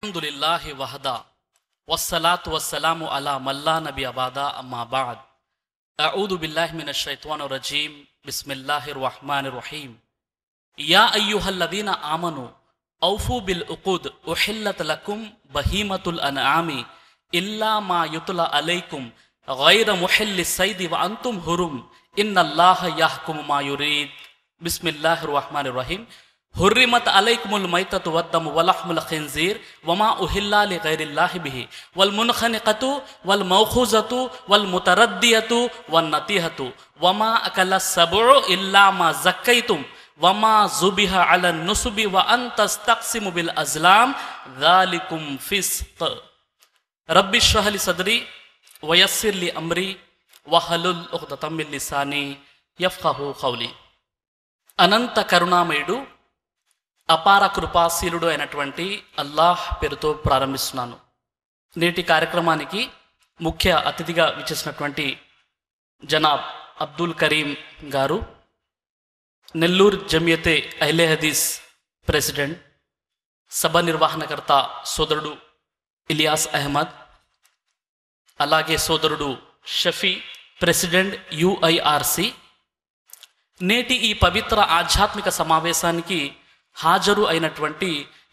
అల్హమ్దులిల్లాహి వహదా వస్సలాతు వస్సలాము అలా మల్లా నబి అబాదా అమ్మా బాద్ అఊదు బిల్లాహి మినష్ షైత్వానిర్ రజీం బిస్మిల్లాహిర్ రహ్మానిర్ రహీం యా అయ్యుహల్లదీన ఆమను ఔఫూ బిల్ ఉఖూద్ ఉహిల్లత్ లకుం బహీమతుల్ అన్ఆమి ఇల్లా మా యుత్లా అలైకుం గైర ముహిల్లిస్ సైది వ అంతుం హురుం ఇన్నల్లాహ యహ్కుము మా యురీద్. బిస్మిల్లాహిర్ రహ్మానిర్ రహీం. హుర్రిమత్ అలైకుముల్ మైతతు వద్దము వలహ్ముల్ ఖిన్జీర్ వమా ఉహిల్లా లిగైరిల్లాహి బిహి వల్ మున్ఖనిఖతు వల్ మౌఖూజతు వల్ ముతరద్దియతు వన్ నతీహతు వమా అకల సబుఉ ఇల్లా మా జక్కైతుం వమా జుబిహ అలన్ నుసుబి వ అన్ తస్తక్సిము బిల్ అజ్లాం జాలికుం ఫిస్క్. రబ్బి ఇష్రహ్ లీ సద్రి వయస్సిర్ లీ అమ్రి వహలుల్ ఉఖ్దతం మిన్ లిసాని యఫ్ఖహు ఖౌలి. అనంత కరుణామయుడు అపార కృపాశీలుడు అయినటువంటి అల్లాహ్ పేరుతో ప్రారంభిస్తున్నాను. నేటి కార్యక్రమానికి ముఖ్య అతిథిగా విచ్చేసినటువంటి జనాబ్ అబ్దుల్ కరీం గారు, నెల్లూరు జమియతే అహ్లే హదీస్ ప్రెసిడెంట్, సభ నిర్వహణకర్త సోదరుడు ఇలియాస్ అహ్మద్, అలాగే సోదరుడు షఫీ, ప్రెసిడెంట్ యుఐఆర్సి. నేటి ఈ పవిత్ర ఆధ్యాత్మిక సమావేశానికి హాజరు అయినటువంటి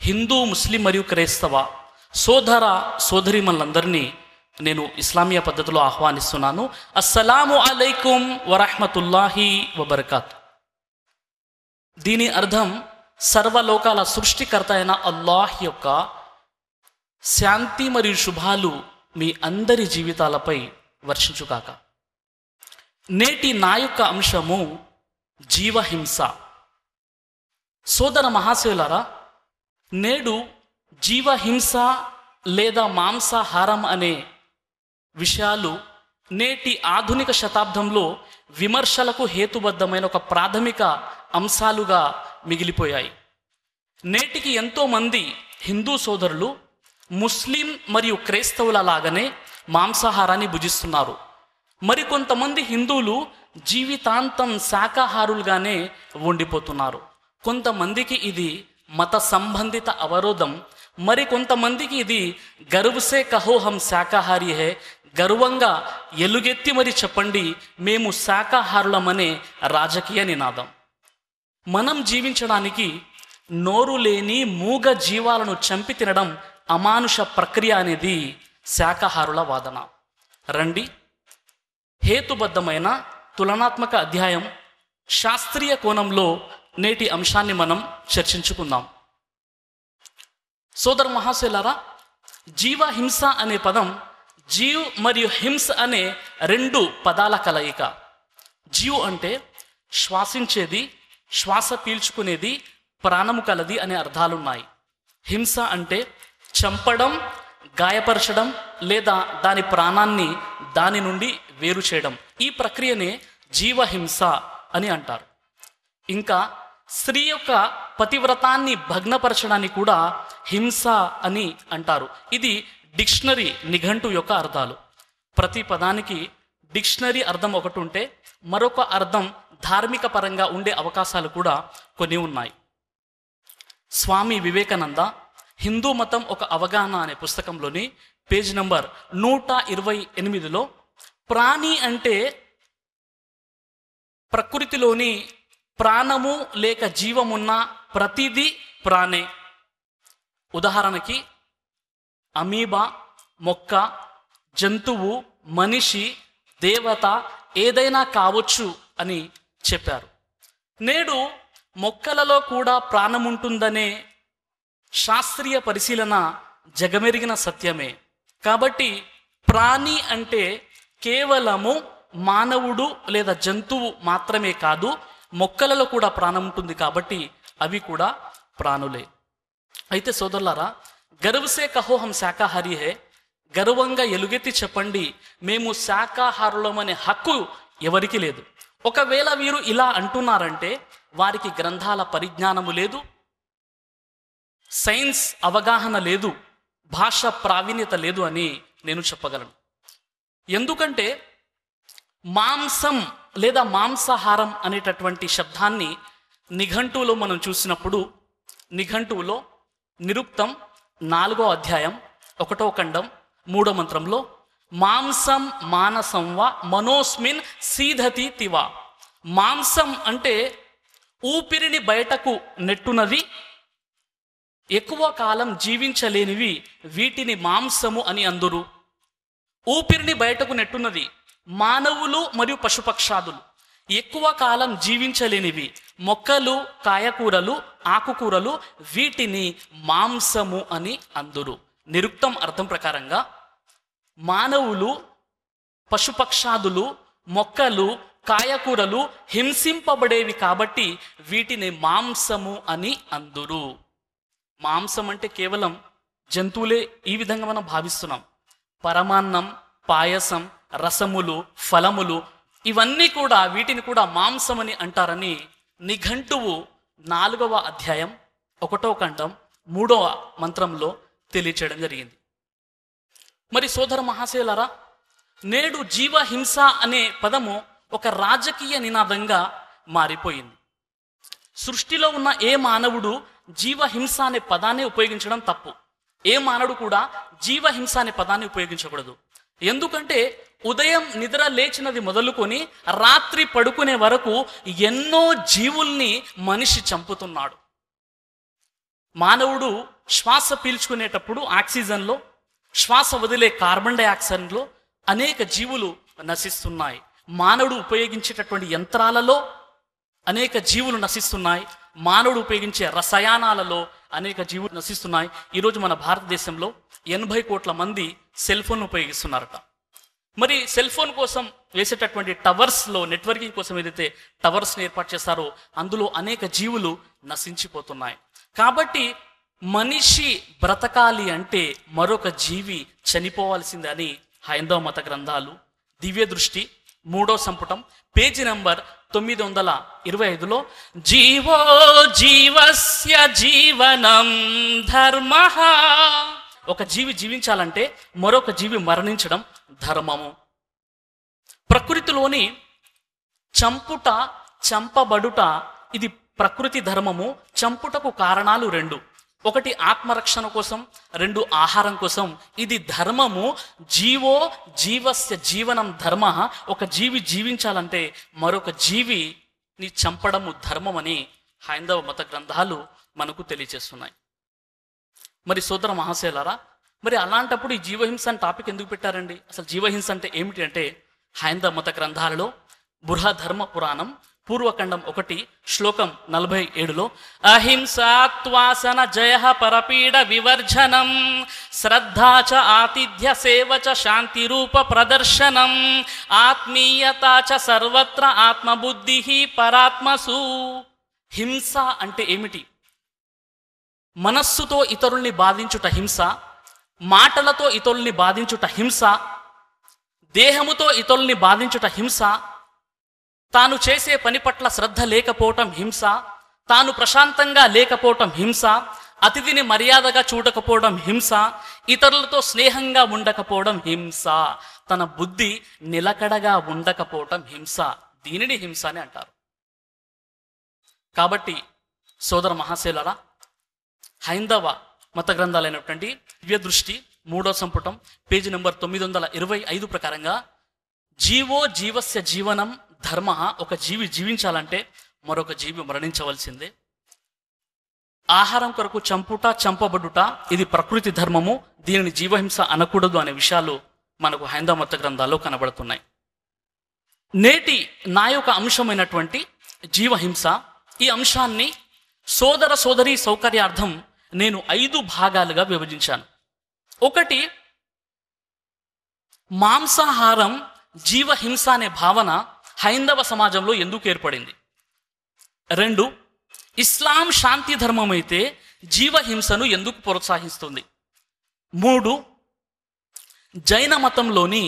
హిందూ, ముస్లిం మరియు క్రైస్తవ సోదర సోదరీమణులందరినీ నేను ఇస్లామీయ పద్ధతిలో ఆహ్వానిస్తున్నాను. అస్సలాము అలైకుం వరహ్మతుల్లాహి వబర్కాత్. దీని అర్థం సర్వలోకాల సృష్టికర్త అయిన అల్లాహ్ యొక్క శాంతి మరియు శుభాలు మీ అందరి జీవితాలపై వర్షించుగాక. నేటి నా యొక్క అంశము జీవహింస. సోదర మహాశయులారా, నేడు జీవహింస లేదా మాంసాహారం అనే విషయాలు నేటి ఆధునిక శతాబ్దంలో విమర్శలకు హేతుబద్ధమైన ఒక ప్రాథమిక అంశాలుగా మిగిలిపోయాయి. నేటికి ఎంతోమంది హిందూ సోదరులు ముస్లిం మరియు క్రైస్తవుల లాగానే మాంసాహారాన్ని భుజిస్తున్నారు. మరికొంతమంది హిందువులు జీవితాంతం శాకాహారులుగానే ఉండిపోతున్నారు. కొంతమందికి ఇది మత సంబంధిత అవరోధం, మరికొంతమందికి ఇది గర్వసే కహో హం శాకాహారీ హే, గర్వంగా ఎలుగెత్తి మరి చెప్పండి మేము శాకాహారులమనే రాజకీయ నినాదం. మనం జీవించడానికి నోరు లేని మూగ జీవాలను చంపి తినడం అమానుష ప్రక్రియ అనేది శాకాహారుల వాదన. రండి, హేతుబద్ధమైన తులనాత్మక అధ్యాయం, శాస్త్రీయ కోణంలో నేటి అంశాన్ని మనం చర్చించుకుందాం. సోదర మహాశయులారా, జీవహింస అనే పదం జీవ్ మరియు హింస అనే రెండు పదాల కలయిక. జీవ్ అంటే శ్వాసించేది, శ్వాస పీల్చుకునేది, ప్రాణము కలది అనే అర్థాలున్నాయి. హింస అంటే చంపడం, గాయపరచడం లేదా దాని ప్రాణాన్ని దాని నుండి వేరు చేయడం. ఈ ప్రక్రియనే జీవహింస అని అంటారు. ఇంకా స్త్రీ యొక్క పతివ్రతాన్ని భగ్నపరచడాన్ని కూడా హింస అని అంటారు. ఇది డిక్షనరీ నిఘంటు యొక్క అర్థాలు. ప్రతి పదానికి డిక్షనరీ అర్థం ఒకటి ఉంటే మరొక అర్థం ధార్మిక పరంగా ఉండే అవకాశాలు కూడా కొన్ని ఉన్నాయి. స్వామి వివేకానంద హిందూ మతం ఒక అవగాహన అనే పుస్తకంలోని పేజ్ నంబర్ 128లో ప్రాణి అంటే ప్రకృతిలోని ప్రాణము లేక జీవమున్న ప్రతిదీ ప్రాణే. ఉదాహరణకి అమీబా, మొక్క, జంతువు, మనిషి, దేవత ఏదైనా కావచ్చు అని చెప్పారు. నేడు మొక్కలలో కూడా ప్రాణముంటుందనే శాస్త్రీయ పరిశీలన జగమెరిగిన సత్యమే. కాబట్టి ప్రాణి అంటే కేవలము మానవుడు లేదా జంతువు మాత్రమే కాదు, మొక్కలలో కూడా ప్రాణం ఉంటుంది. కాబట్టి అవి కూడా ప్రాణులే. అయితే సోదరులారా, గర్వసే కహో హం శాకాహారీ హే, గర్వంగా ఎలుగెత్తి చెప్పండి మేము శాకాహారులమనే హక్కు ఎవరికి లేదు. ఒకవేళ వీరు ఇలా అంటున్నారంటే వారికి గ్రంథాల పరిజ్ఞానము లేదు, సైన్స్ అవగాహన లేదు, భాష ప్రావీణ్యత లేదు అని నేను చెప్పగలను. ఎందుకంటే మాంసం లేదా మాంసాహారం అనేటటువంటి శబ్దాన్ని నిఘంటువులో మనం చూసినప్పుడు నిఘంటువులో నిరుక్తం 4వ అధ్యాయం 1వ ఖండం 3వ మంత్రంలో మాంసం మానసం వా మనోస్మిన్ సీదతి తివా. మాంసం అంటే ఊపిరిని బయటకు నెట్టునది, ఎక్కువ కాలం జీవించలేనివి వీటిని మాంసము అని అందురు. ఊపిరిని బయటకు నెట్టున్నది మానవులు మరియు పశుపక్షాదులు, ఎక్కువ కాలం జీవించలేనివి మొక్కలు, కాయకూరలు, ఆకుకూరలు, వీటిని మాంసము అని అందురు. నిరుక్తం అర్థం ప్రకారంగా మానవులు, పశుపక్షాదులు, మొక్కలు, కాయకూరలు హింసింపబడేవి కాబట్టి వీటిని మాంసము అని అందురు. మాంసం అంటే కేవలం జంతువులే ఈ విధంగా మనం భావిస్తున్నాం. పరమాన్నం, పాయసం, రసములు, ఫలములు ఇవన్నీ కూడా వీటిని కూడా మాంసం అని అంటారని నిఘంటువు 4వ అధ్యాయం 1వ ఖండం 3వ మంత్రంలో తెలియచేయడం జరిగింది. మరి సోదర మహాశయులారా, నేడు జీవహింస అనే పదము ఒక రాజకీయ నినాదంగా మారిపోయింది. సృష్టిలో ఉన్న ఏ మానవుడు జీవహింస అనే పదాన్ని ఉపయోగించడం తప్పు. ఏ మానవుడు కూడా జీవహింస అనే పదాన్ని ఉపయోగించకూడదు. ఎందుకంటే ఉదయం నిద్ర లేచినది మొదలుకొని రాత్రి పడుకునే వరకు ఎన్నో జీవుల్ని మనిషి చంపుతున్నాడు. మానవుడు శ్వాస పీల్చుకునేటప్పుడు ఆక్సిజన్లో, శ్వాస వదిలే కార్బన్ డైఆక్సైడ్లో అనేక జీవులు నశిస్తున్నాయి. మానవుడు ఉపయోగించేటటువంటి యంత్రాలలో అనేక జీవులు నశిస్తున్నాయి. మానవుడు ఉపయోగించే రసాయనాలలో అనేక జీవులు నశిస్తున్నాయి. ఈరోజు మన భారతదేశంలో 80 కోట్ల మంది సెల్ ఫోన్ ఉపయోగిస్తున్నారట. మరి సెల్ ఫోన్ కోసం వేసేటటువంటి టవర్స్లో, నెట్వర్కింగ్ కోసం ఏదైతే టవర్స్ని ఏర్పాటు చేస్తారో అందులో అనేక జీవులు నశించిపోతున్నాయి. కాబట్టి మనిషి బ్రతకాలి అంటే మరొక జీవి చనిపోవాల్సిందే అని హైందవ మత గ్రంథాలు దివ్య దృష్టి 3వ సంపుటం పేజీ నంబర్ 925లో జీవో జీవస్య జీవనం ధర్మః, ఒక జీవి జీవించాలంటే మరొక జీవి మరణించడం ధర్మము. ప్రకృతిలోని చంపుట, చంపబడుట ఇది ప్రకృతి ధర్మము. చంపుటకు కారణాలు 2. ఒకటి ఆత్మరక్షణ కోసం, 2 ఆహారం కోసం. ఇది ధర్మము. జీవో జీవస్య జీవనం ధర్మ, ఒక జీవి జీవించాలంటే మరొక జీవిని చంపడము ధర్మమని హైందవ మత గ్రంథాలు మనకు తెలియజేస్తున్నాయి. మరి సోదర మహాశయులారా, మరి అలాంటప్పుడు ఈ జీవహింస అని టాపిక్ ఎందుకు పెట్టారండి? అసలు జీవహింస అంటే ఏమిటి అంటే హైందవ మత గ్రంథాలలో బృహధర్మ పురాణం పూర్వఖండం 1 శ్లోకం 47లో అహింసాత్వాసన జయ పరపీడ వివర్జనం శ్రద్ధా చ ఆతిథ్య సేవ చ శాంతి రూప ప్రదర్శనం ఆత్మీయత చ సర్వత్ర ఆత్మబుద్ధి పరాత్మసు. హింస అంటే ఏమిటి? మనస్సుతో ఇతరుల్ని బాధించుట హింస, మాటలతో ఇతరుల్ని బాధించుట హింస, దేహముతో ఇతరుల్ని బాధించుట హింస, తాను చేసే పని పట్ల శ్రద్ధ లేకపోవటం హింస, తాను ప్రశాంతంగా లేకపోవటం హింస, అతిథిని మర్యాదగా చూడకపోవడం హింస, ఇతరులతో స్నేహంగా ఉండకపోవడం హింస, తన బుద్ధి నిలకడగా ఉండకపోవటం హింస. దీనిని హింస అని అంటారు. కాబట్టి సోదర మహాశయులారా, హైందవ మత గ్రంథాలైనటువంటి దివ్య దృష్టి 3వ సంపుటం పేజీ నెంబర్ 925 ప్రకారంగా జీవో జీవస్య జీవనం ధర్మ, ఒక జీవి జీవించాలంటే మరొక జీవి మరణించవలసిందే. ఆహారం కొరకు చంపుట, చంపబడుట ఇది ప్రకృతి ధర్మము. దీనిని జీవహింస అనకూడదు అనే విషయాలు మనకు హైందవ మత గ్రంథాల్లో కనబడుతున్నాయి. నేటి నా యొక్క అంశమైనటువంటి జీవహింస, ఈ అంశాన్ని సోదర సోదరి సౌకర్యార్థం నేను 5 భాగాలుగా విభజించాను. 1, మాంసాహారం జీవహింస అనే భావన హైందవ సమాజంలో ఎందుకు ఏర్పడింది? 2, ఇస్లాం శాంతి ధర్మం అయితే జీవహింసను ఎందుకు ప్రోత్సహిస్తుంది? 3, జైన మతంలోని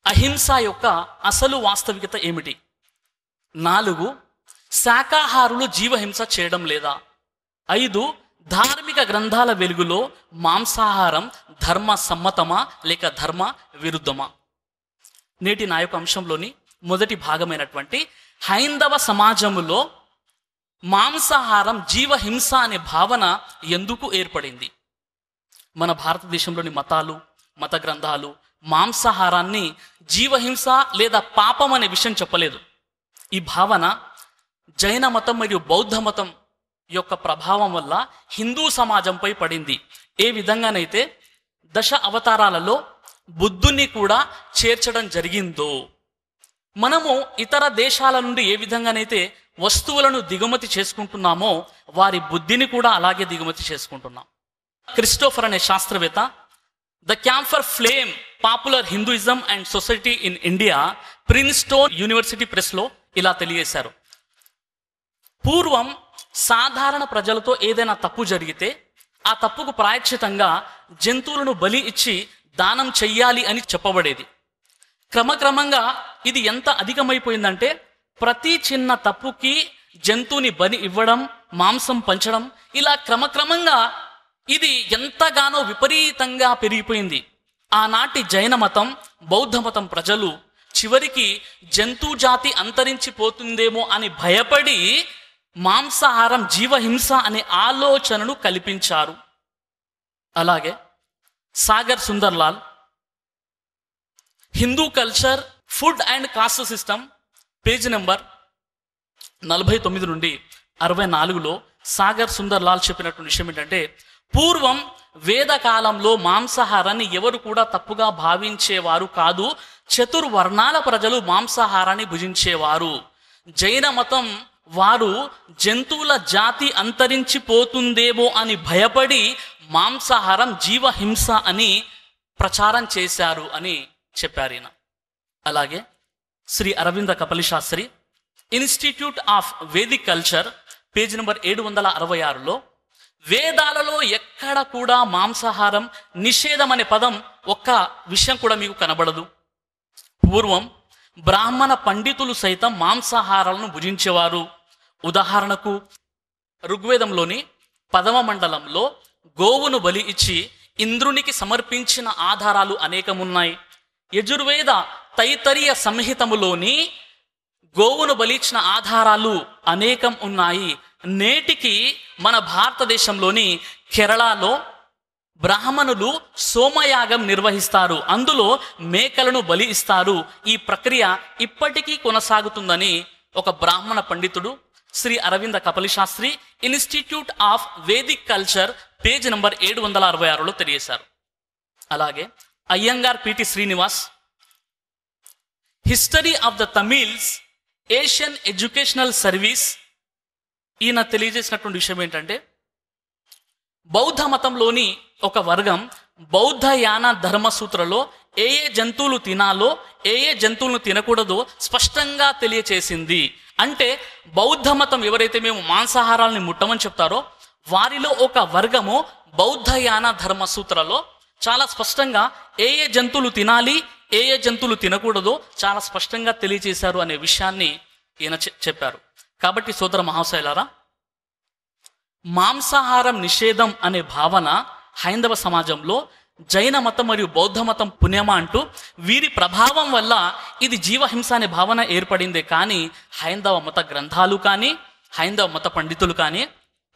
అహింస యొక్క అసలు వాస్తవికత ఏమిటి? 4, శాకాహారులు జీవహింస చేయడం లేదా? 5, ధార్మిక గ్రంథాల వెలుగులో మాంసాహారం ధర్మ సమ్మతమా లేక ధర్మ విరుద్ధమా? నేటి నా యొక్క అంశంలోని మొదటి భాగమైనటువంటి హైందవ సమాజములో మాంసాహారం జీవహింస అనే భావన ఎందుకు ఏర్పడింది? మన భారతదేశంలోని మతాలు, మత గ్రంథాలు మాంసాహారాన్ని జీవహింస లేదా పాపం అనే విషయం చెప్పలేదు. ఈ భావన జైన మతం మరియు బౌద్ధ మతం యొక్క ప్రభావం వల్ల హిందూ సమాజంపై పడింది. ఏ విధంగానైతే దశ అవతారాలలో బుద్ధుని కూడా చేర్చడం జరిగిందో, మనము ఇతర దేశాల నుండి ఏ విధంగానైతే వస్తువులను దిగుమతి చేసుకుంటున్నామో వారి బుద్ధిని కూడా అలాగే దిగుమతి చేసుకుంటున్నాం. క్రిస్టోఫర్ అనే శాస్త్రవేత్త the camphor flame popular Hinduism and society in India Princeton university ప్రెస్లో ఇలా తెలియజేశారు. పూర్వం సాధారణ ప్రజలతో ఏదైనా తప్పు జరిగితే ఆ తప్పుకు ప్రాయశ్చితంగా జంతువులను బలి ఇచ్చి దానం చెయ్యాలి అని చెప్పబడేది. క్రమక్రమంగా ఇది ఎంత అధికమైపోయిందంటే ప్రతి చిన్న తప్పుకి జంతువుని బలి ఇవ్వడం, మాంసం పంచడం, ఇలా క్రమక్రమంగా ఇది ఎంతగానో విపరీతంగా పెరిగిపోయింది. ఆనాటి జైన మతం, బౌద్ధ మతం ప్రజలు చివరికి జంతు జాతి అంతరించిపోతుందేమో అని భయపడి మాంసాహారం, జీవహింస అనే ఆలోచనను కల్పించారు. అలాగే Sagar Sunderlal Hindu culture, food and cost system page number 49 నుండి 64లో సాగర్ సుందర్లాల్ చెప్పినటువంటి విషయం ఏంటంటే, పూర్వం వేదకాలంలో మాంసాహారాన్ని ఎవరు కూడా తప్పుగా భావించేవారు కాదు. చతుర్వర్ణాల ప్రజలు మాంసాహారాన్ని భుజించేవారు. జైన మతం వారు జంతువుల జాతి అంతరించిపోతుందేమో అని భయపడి మాంసాహారం, జీవహింస అని ప్రచారం చేశారు అని చెప్పారు ఈయన. అలాగే Shri Aravinda Kapila Shastri institute of Vedic culture page number 766లో వేదాలలో ఎక్కడ కూడా మాంసాహారం నిషేధం అనే పదం ఒక్క విషయం కూడా మీకు కనబడదు. పూర్వం బ్రాహ్మణ పండితులు సైతం మాంసాహారాలను భుజించేవారు. ఉదాహరణకు ఋగ్వేదంలోని 10వ మండలంలో గోవును బలి ఇచ్చి ఇంద్రునికి సమర్పించిన ఆధారాలు అనేకమున్నాయి. యజుర్వేద తైత్తరీయ సంహితములోని గోవును బలిచ్చిన ఆధారాలు అనేకం ఉన్నాయి. నేటికి మన భారతదేశంలోని కేరళలో బ్రాహ్మణులు సోమయాగం నిర్వహిస్తారు. అందులో మేకలను బలి ఇస్తారు. ఈ ప్రక్రియ ఇప్పటికీ కొనసాగుతుందని ఒక బ్రాహ్మణ పండితుడు Shri Aravinda Kapila Shastri institute of Vedic culture page number 766లో తెలియజేశారు. అలాగే Iyengar PT Srinivas history of the Tamils Asian educational service, ఈయన తెలియజేసినటువంటి విషయం ఏంటంటే, బౌద్ధ మతంలోని ఒక వర్గం బౌద్ధ యాన ధర్మసూత్రలో ఏ ఏ జంతువులు తినాలో, ఏ ఏ జంతువులను తినకూడదో స్పష్టంగా తెలియచేసింది. అంటే బౌద్ధ మతం ఎవరైతే మేము మాంసాహారాలని ముట్టమని చెప్తారో వారిలో ఒక వర్గము బౌద్ధ యాన ధర్మసూత్రలో చాలా స్పష్టంగా ఏ ఏ జంతువులు తినాలి, ఏ ఏ జంతువులు తినకూడదో చాలా స్పష్టంగా తెలియజేశారు అనే విషయాన్ని ఈయన చెప్పారు. కాబట్టి సోదర మహాశయులారా, మాంసాహారం నిషేధం అనే భావన హైందవ సమాజంలో జైన మతం మరియు బౌద్ధ మతం పుణ్యమా అంటూ వీరి ప్రభావం వల్ల ఇది జీవహింస అనే భావన ఏర్పడిందే కానీ హైందవ మత గ్రంథాలు కానీ హైందవ మత పండితులు కానీ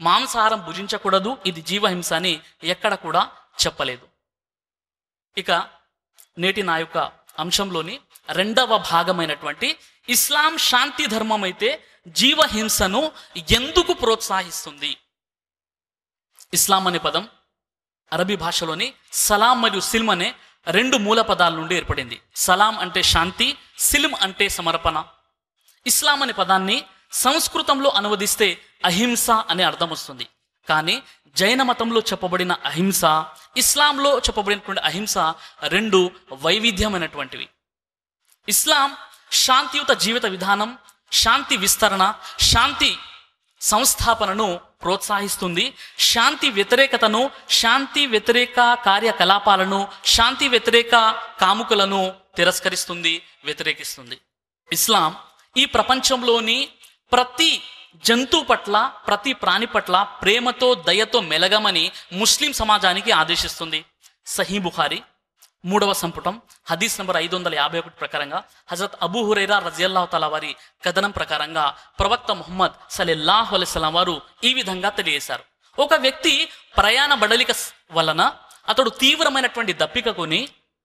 మాంసాహారం భుజించకూడదు, ఇది జీవహింస అని ఎక్కడ కూడా చెప్పలేదు. ఇక నేటి నా యొక్క అంశంలోని రెండవ భాగమైనటువంటి ఇస్లాం శాంతి ధర్మం అయితే జీవహింసను ఎందుకు ప్రోత్సహిస్తుంది? ఇస్లాం అనే పదం అరబీ భాషలోని సలాం మరియు సిల్మ్ అనే రెండు మూల పదాల నుండి ఏర్పడింది. సలాం అంటే శాంతి, సిల్మ్ అంటే సమర్పణ. ఇస్లాం అనే పదాన్ని సంస్కృతంలో అనువదిస్తే అహింస అనే అర్థం వస్తుంది. కానీ జైన మతంలో చెప్పబడిన అహింస, ఇస్లాంలో చెప్పబడినటువంటి అహింస రెండు వైవిధ్యమైనటువంటివి. ఇస్లాం శాంతియుత జీవిత విధానం, శాంతి విస్తరణ, శాంతి సంస్థాపనను ప్రోత్సహిస్తుంది. శాంతి వ్యతిరేకతను, శాంతి వ్యతిరేక కార్యకలాపాలను, శాంతి వ్యతిరేక కాముకులను తిరస్కరిస్తుంది, వ్యతిరేకిస్తుంది. ఇస్లాం ఈ ప్రపంచంలోని ప్రతి జంతువు పట్ల, ప్రతి ప్రాణి పట్ల ప్రేమతో, దయతో మెలగమని ముస్లిం సమాజానికి ఆదేశిస్తుంది. సహీ బుఖారి 3వ సంపుటం హదీస్ నంబర్ 551 ప్రకారంగా హజరత్ అబూ హురైరా రజియల్లాహు తాలా వారి కథనం ప్రకారంగా ప్రవక్త ముహమ్మద్ సల్లల్లాహు అలైహి వసల్లం వారు ఈ విధంగా తెలియజేశారు. ఒక వ్యక్తి ప్రయాణ బడలిక వలన అతడు తీవ్రమైనటువంటి దప్పిక కొని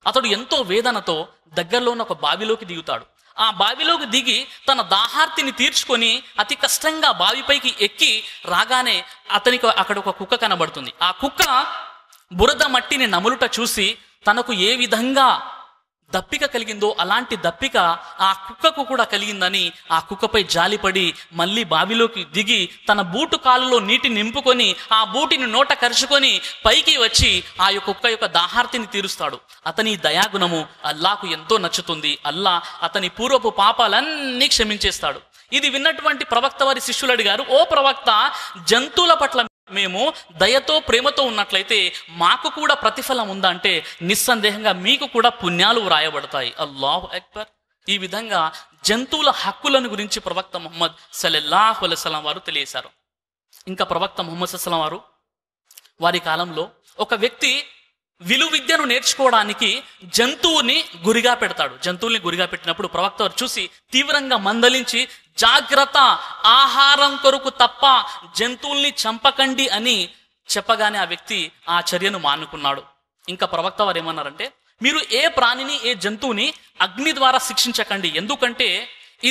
అతడు ఎంతో వేదనతో దగ్గరలో ఉన్న ఒక బావిలోకి దిగుతాడు. ఆ బావిలోకి దిగి తన దాహార్తిని తీర్చుకొని అతి కష్టంగా బావిపైకి ఎక్కి రాగానే అతనికి అక్కడ ఒక కుక్క కనబడుతుంది. ఆ కుక్క బురద మట్టిని నములుట చూసి తనకు ఏ విధంగా దప్పిక కలిగిందో అలాంటి దప్పిక ఆ కుక్కకు కూడా కలిగిందని ఆ కుక్కపై జాలిపడి మళ్ళీ బావిలోకి దిగి తన బూటు కాలులో నీటి నింపుకొని ఆ బూటిని నోట కరుచుకొని పైకి వచ్చి ఆ కుక్క యొక్క దాహార్తిని తీరుస్తాడు. అతని దయాగుణము అల్లాకు ఎంతో నచ్చుతుంది. అల్లా అతని పూర్వపు పాపాలన్నీ క్షమించేస్తాడు. ఇది విన్నటువంటి ప్రవక్త వారి శిష్యులు అడిగారు, ఓ ప్రవక్త, జంతువుల పట్ల మేము దయతో ప్రేమతో ఉన్నట్లయితే మాకు కూడా ప్రతిఫలం ఉందా అంటే నిస్సందేహంగా మీకు కూడా పుణ్యాలు వ్రాయబడతాయి. అల్లాహు అక్బర్. ఈ విధంగా జంతువుల హక్కులను గురించి ప్రవక్త ముహమ్మద్ సల్లల్లాహు అలైహి వసల్లం వారు తెలియజేశారు. ఇంకా ప్రవక్త ముహమ్మద్ సల్లల్లాహు అలైహి వసల్లం వారు వారి కాలంలో ఒక వ్యక్తి విలువిద్యను నేర్చుకోవడానికి జంతువుని గురిగా పెడతాడు. జంతువుల్ని గురిగా పెట్టినప్పుడు ప్రవక్త వారు చూసి తీవ్రంగా మందలించి, జాగ్రత్త, ఆహారం కొరకు తప్ప జంతువుల్ని చంపకండి అని చెప్పగానే ఆ వ్యక్తి ఆ చర్యను మానుకున్నాడు. ఇంకా ప్రవక్త వారు ఏమన్నారంటే, మీరు ఏ ప్రాణిని ఏ జంతువుని అగ్ని ద్వారా శిక్షించకండి, ఎందుకంటే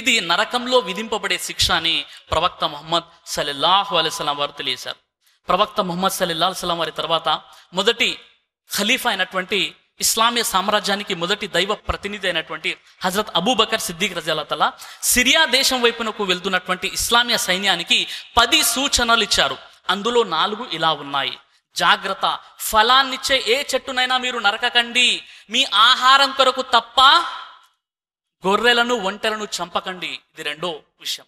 ఇది నరకంలో విధింపబడే శిక్ష అని ప్రవక్త ముహమ్మద్ సల్లల్లాహు అలైహి వసల్లం వారు తెలియజేశారు. ప్రవక్త ముహమ్మద్ సల్లల్లాహు అలైహి వసల్లం వారి తర్వాత మొదటి ఖలీఫా అయినటువంటి ఇస్లామీయ సామ్రాజ్యానికి మొదటి దైవ ప్రతినిధి అయినటువంటి హజరత్ అబూబకర్ సిద్దిక్ రజియల్లాహు తఆలా సిరియా దేశం వైపునకు వెళ్తున్నటువంటి ఇస్లామీయ సైన్యానికి 10 సూచనలు ఇచ్చారు. అందులో 4 ఇలా ఉన్నాయి. జాగ్రత్త, ఫలాన్నిచ్చే ఏ చెట్టునైనా మీరు నరకకండి, మీ ఆహారం కొరకు తప్ప గొర్రెలను ఒంటెలను చంపకండి. ఇది 2వ విషయం.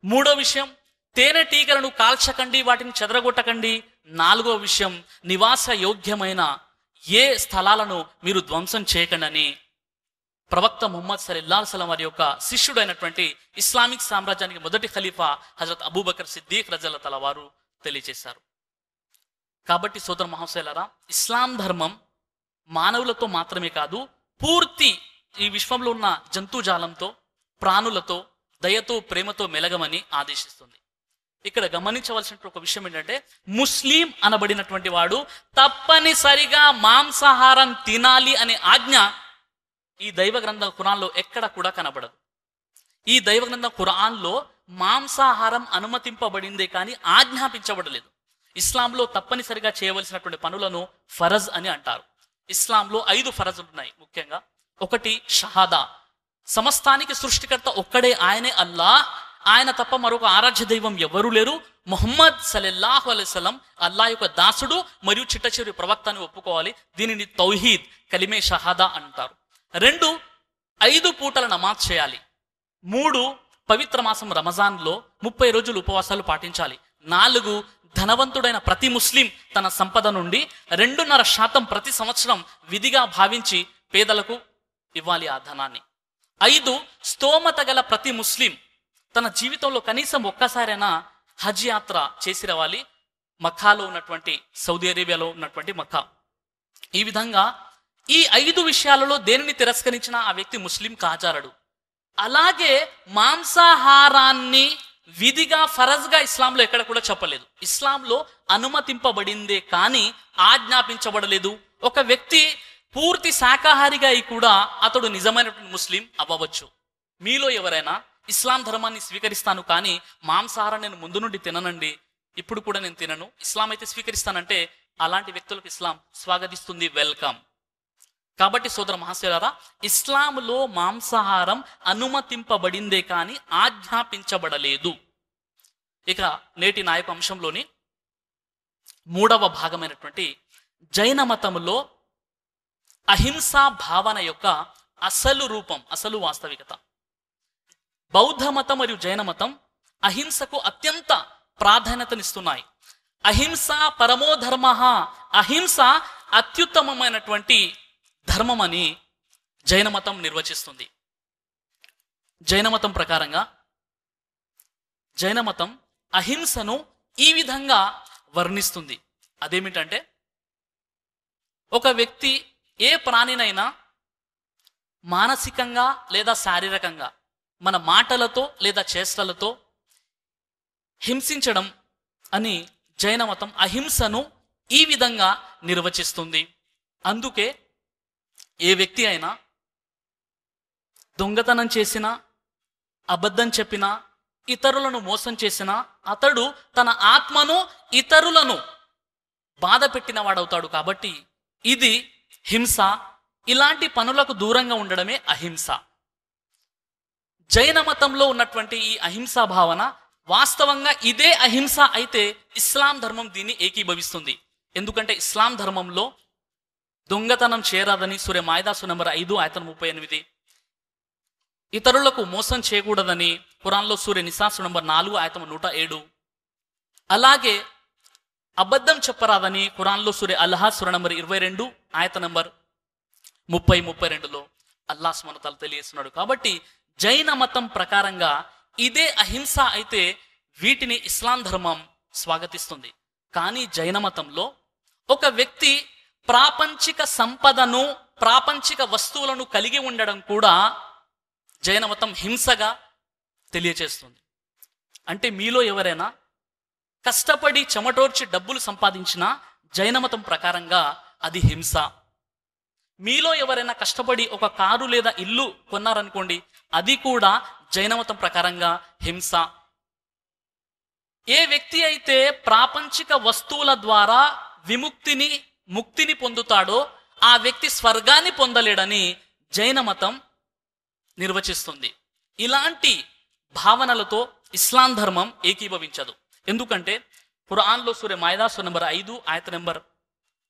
3వ విషయం, తేనెటీగలను కాల్చకండి, వాటిని చెదరగొట్టకండి. 4వ విషయం, నివాస యోగ్యమైన ఏ స్థలాలను మీరు ధ్వంసం చేయకండి అని ప్రవక్త ముహమ్మద్ సల్లల్లాహు అలైహి వసల్లం వారి యొక్క శిష్యుడైనటువంటి ఇస్లామిక్ సామ్రాజ్యానికి మొదటి ఖలీఫా హజరత్ అబూబకర్ సిద్దిక్ రజియల్లాహు తఆలా వారు తెలియజేశారు. కాబట్టి సోదర మహాశయులారా, ఇస్లాం ధర్మం మానవులతో మాత్రమే కాదు, పూర్తి ఈ విశ్వంలో ఉన్న జంతుజాలంతో, ప్రాణులతో దయతో ప్రేమతో మెలగమని ఆదేశిస్తుంది. ఇక్కడ గమనించవలసిన ఒక విషయం ఏంటంటే, ముస్లిం అనబడినటువంటి వాడు తప్పనిసరిగా మాంసాహారం తినాలి అనే ఆజ్ఞ ఈ దైవ గ్రంథం ఖురాన్లో ఎక్కడ కూడా కనబడదు. ఈ దైవ గ్రంథం ఖురాన్లో మాంసాహారం అనుమతింపబడిందే కానీ ఆజ్ఞాపించబడలేదు. ఇస్లాంలో తప్పనిసరిగా చేయవలసినటువంటి పనులను ఫరజ్ అని అంటారు. ఇస్లాంలో 5 ఫరజులు ఉన్నాయి. ముఖ్యంగా 1 షహాదా, సమస్తానికి సృష్టికర్త ఒక్కడే, ఆయనే అల్లా, ఆయన తప్ప మరొక ఆరాధ్య దైవం ఎవరూ లేరు, ముహమ్మద్ సల్లల్లాహు అలైహి వసల్లం అల్లా యొక్క దాసుడు మరియు చిట్టచివరి ప్రవక్త అని ఒప్పుకోవాలి. దీనిని తౌహీద్, కలిమే షహాదా అంటారు. 2 5 పూటల నమాజ్ చేయాలి. 3 పవిత్ర మాసం రమజాన్లో 30 రోజులు ఉపవాసాలు పాటించాలి. 4 ధనవంతుడైన ప్రతి ముస్లిం తన సంపద నుండి 2.5% ప్రతి సంవత్సరం విధిగా భావించి పేదలకు ఇవ్వాలి ఆ ధనాన్ని. 5 స్తోమత గల ప్రతి ముస్లిం తన జీవితంలో కనీసం ఒక్కసారైనా హజ్ యాత్ర చేసి రావాలి. మక్కాలో ఉన్నటువంటి, సౌదీ అరేబియాలో ఉన్నటువంటి మక్కా. ఈ విధంగా ఈ 5 విషయాలలో దేనిని తిరస్కరించినా ఆ వ్యక్తి ముస్లిం కాజారడు. అలాగే మాంసాహారాన్ని విధిగా ఫరజ్గా ఇస్లాంలో ఎక్కడ కూడా చెప్పలేదు. ఇస్లాంలో అనుమతింపబడిందే కానీ ఆజ్ఞాపించబడలేదు. ఒక వ్యక్తి పూర్తి శాకాహారిగా అయి కూడా అతడు నిజమైనటువంటి ముస్లిం అవ్వవచ్చు. మీలో ఎవరైనా ఇస్లాం ధర్మాన్ని స్వీకరిస్తాను కానీ మాంసాహారం నేను ముందు నుండి తిననండి, ఇప్పుడు కూడా నేను తినను, ఇస్లాం అయితే స్వీకరిస్తానంటే అలాంటి వ్యక్తులకు ఇస్లాం స్వాగతిస్తుంది, వెల్కమ్. కాబట్టి సోదర మహాశయులారా, ఇస్లాంలో మాంసాహారం అనుమతింపబడిందే కానీ ఆజ్ఞాపించబడలేదు. ఇక నేటి నాయక అంశంలోని 3వ భాగమైనటువంటి జైన మతంలో అహింసా భావన యొక్క అసలు రూపం, అసలు వాస్తవికత. బౌద్ధ మతం మరియు జైన మతం అహింసకు అత్యంత ప్రాధాన్యతనిస్తున్నాయి. అహింస పరమో ధర్మ, అహింస అత్యుత్తమమైనటువంటి ధర్మం అని జైన మతం నిర్వచిస్తుంది. జైన మతం ప్రకారంగా జైన మతం అహింసను ఈ విధంగా వర్ణిస్తుంది. అదేమిటంటే, ఒక వ్యక్తి ఏ ప్రాణినైనా మానసికంగా లేదా శారీరకంగా మన మాటలతో లేదా చేష్టలతో హింసించడం అని జైన మతం అహింసను ఈ విధంగా నిర్వచిస్తుంది. అందుకే ఏ వ్యక్తి అయినా దొంగతనం చేసినా, అబద్ధం చెప్పినా, ఇతరులను మోసం చేసినా అతడు తన ఆత్మను, ఇతరులను బాధ పెట్టిన వాడవుతాడు. కాబట్టి ఇది హింస. ఇలాంటి పనులకు దూరంగా ఉండడమే అహింస. జైన మతంలో ఉన్నటువంటి ఈ అహింసా భావన వాస్తవంగా ఇదే అహింస అయితే ఇస్లాం ధర్మం దీన్ని ఏకీభవిస్తుంది. ఎందుకంటే ఇస్లాం ధర్మంలో దొంగతనం చేయరాదని సూర మాయిదా నంబర్ 5 ఆయతం 38, ఇతరులకు మోసం చేయకూడదని ఖురాన్లో సూర నిసా నంబర్ 4 ఆయతం 107, అలాగే అబద్ధం చెప్పరాదని ఖురాన్లో సూర అల్హా నంబర్ 22 ఆయత నంబర్ 30-32లో అల్లాహ్ సుబ్హానహు వ తఆలా తెలియజేస్తున్నాడు. కాబట్టి జైన మతం ప్రకారంగా ఇదే అహింస అయితే వీటిని ఇస్లాం ధర్మం స్వాగతిస్తుంది. కానీ జైన మతంలో ఒక వ్యక్తి ప్రాపంచిక సంపదను, ప్రాపంచిక వస్తువులను కలిగి ఉండడం కూడా జైన మతం హింసగా తెలియచేస్తుంది. అంటే మీలో ఎవరైనా కష్టపడి చెమటోర్చి డబ్బులు సంపాదించినా జైన మతం ప్రకారంగా అది హింస. మీలో ఎవరైనా కష్టపడి ఒక కారు లేదా ఇల్లు కొన్నారనుకోండి, అది కూడా జైన మతం ప్రకారంగా హింస. ఏ వ్యక్తి అయితే ప్రాపంచిక వస్తువుల ద్వారా ముక్తిని పొందుతాడో ఆ వ్యక్తి స్వర్గాన్ని పొందలేడని జైన మతం నిర్వచిస్తుంది. ఇలాంటి భావనలతో ఇస్లాం ధర్మం ఏకీభవించదు. ఎందుకంటే ఖురాన్లో సూర మాయిదా నంబర్ 5 ఆయత నంబర్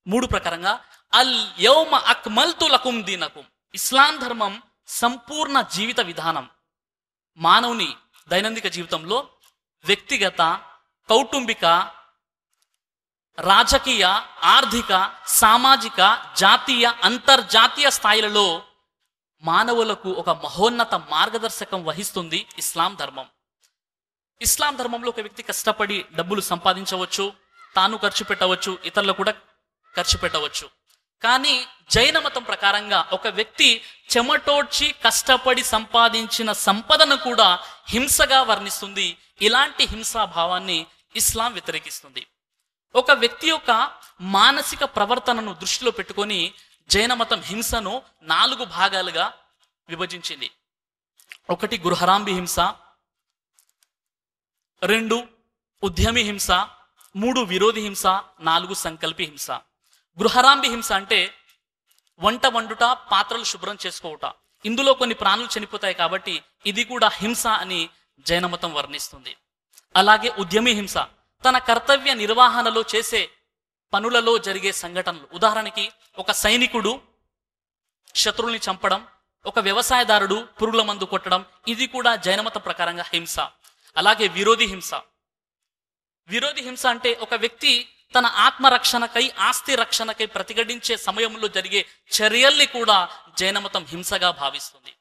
3 ప్రకారంగా అల్ యౌమ అక్మల్తు లకుం దీనకుం, ఇస్లాం ధర్మం సంపూర్ణ జీవిత విధానం. మానవుని దైనందిక జీవితంలో వ్యక్తిగత, కౌటుంబిక, రాజకీయ, ఆర్థిక, సామాజిక, జాతీయ, అంతర్జాతీయ స్థాయిలలో మానవులకు ఒక మహోన్నత మార్గదర్శకం వహిస్తుంది ఇస్లాం ధర్మం. ఇస్లాం ధర్మంలో ఒక వ్యక్తి కష్టపడి డబ్బులు సంపాదించవచ్చు, తాను ఖర్చు పెట్టవచ్చు, ఇతరులు కూడా ఖర్చు పెట్టవచ్చు. కానీ జైన మతం ప్రకారంగా ఒక వ్యక్తి చెమటోడ్చి కష్టపడి సంపాదించిన సంపదను కూడా హింసగా వర్ణిస్తుంది. ఇలాంటి హింసా భావాన్ని ఇస్లాం వ్యతిరేకిస్తుంది. ఒక వ్యక్తి యొక్క మానసిక ప్రవర్తనను దృష్టిలో పెట్టుకొని జైన మతం హింసను 4 భాగాలుగా విభజించింది. 1 గృహరాంబి హింస, 2 ఉద్యమి హింస, 3 విరోధి హింస, 4 సంకల్పి హింస. గృహరాంబి హింస అంటే వంట వండుట, పాత్రలు శుభ్రం చేసుకోవట. ఇందులో కొన్ని ప్రాణులు చనిపోతాయి కాబట్టి ఇది కూడా హింస అని జైన మతం వర్ణిస్తుంది. అలాగే ఉద్యమి హింస తన కర్తవ్య నిర్వహణలో చేసే పనులలో జరిగే సంఘటనలు. ఉదాహరణకి ఒక సైనికుడు శత్రువుల్ని చంపడం, ఒక వ్యవసాయదారుడు పురుగుల మందు కొట్టడం, ఇది కూడా జైనమత ప్రకారంగా హింస. అలాగే విరోధి హింస. విరోధి హింస అంటే ఒక వ్యక్తి తన ఆత్మరక్షణకై, ఆస్తి రక్షణకై ప్రతిఘటించే సమయంలో జరిగే చర్యల్ని కూడా జైనమతం హింసగా భావిస్తుంది.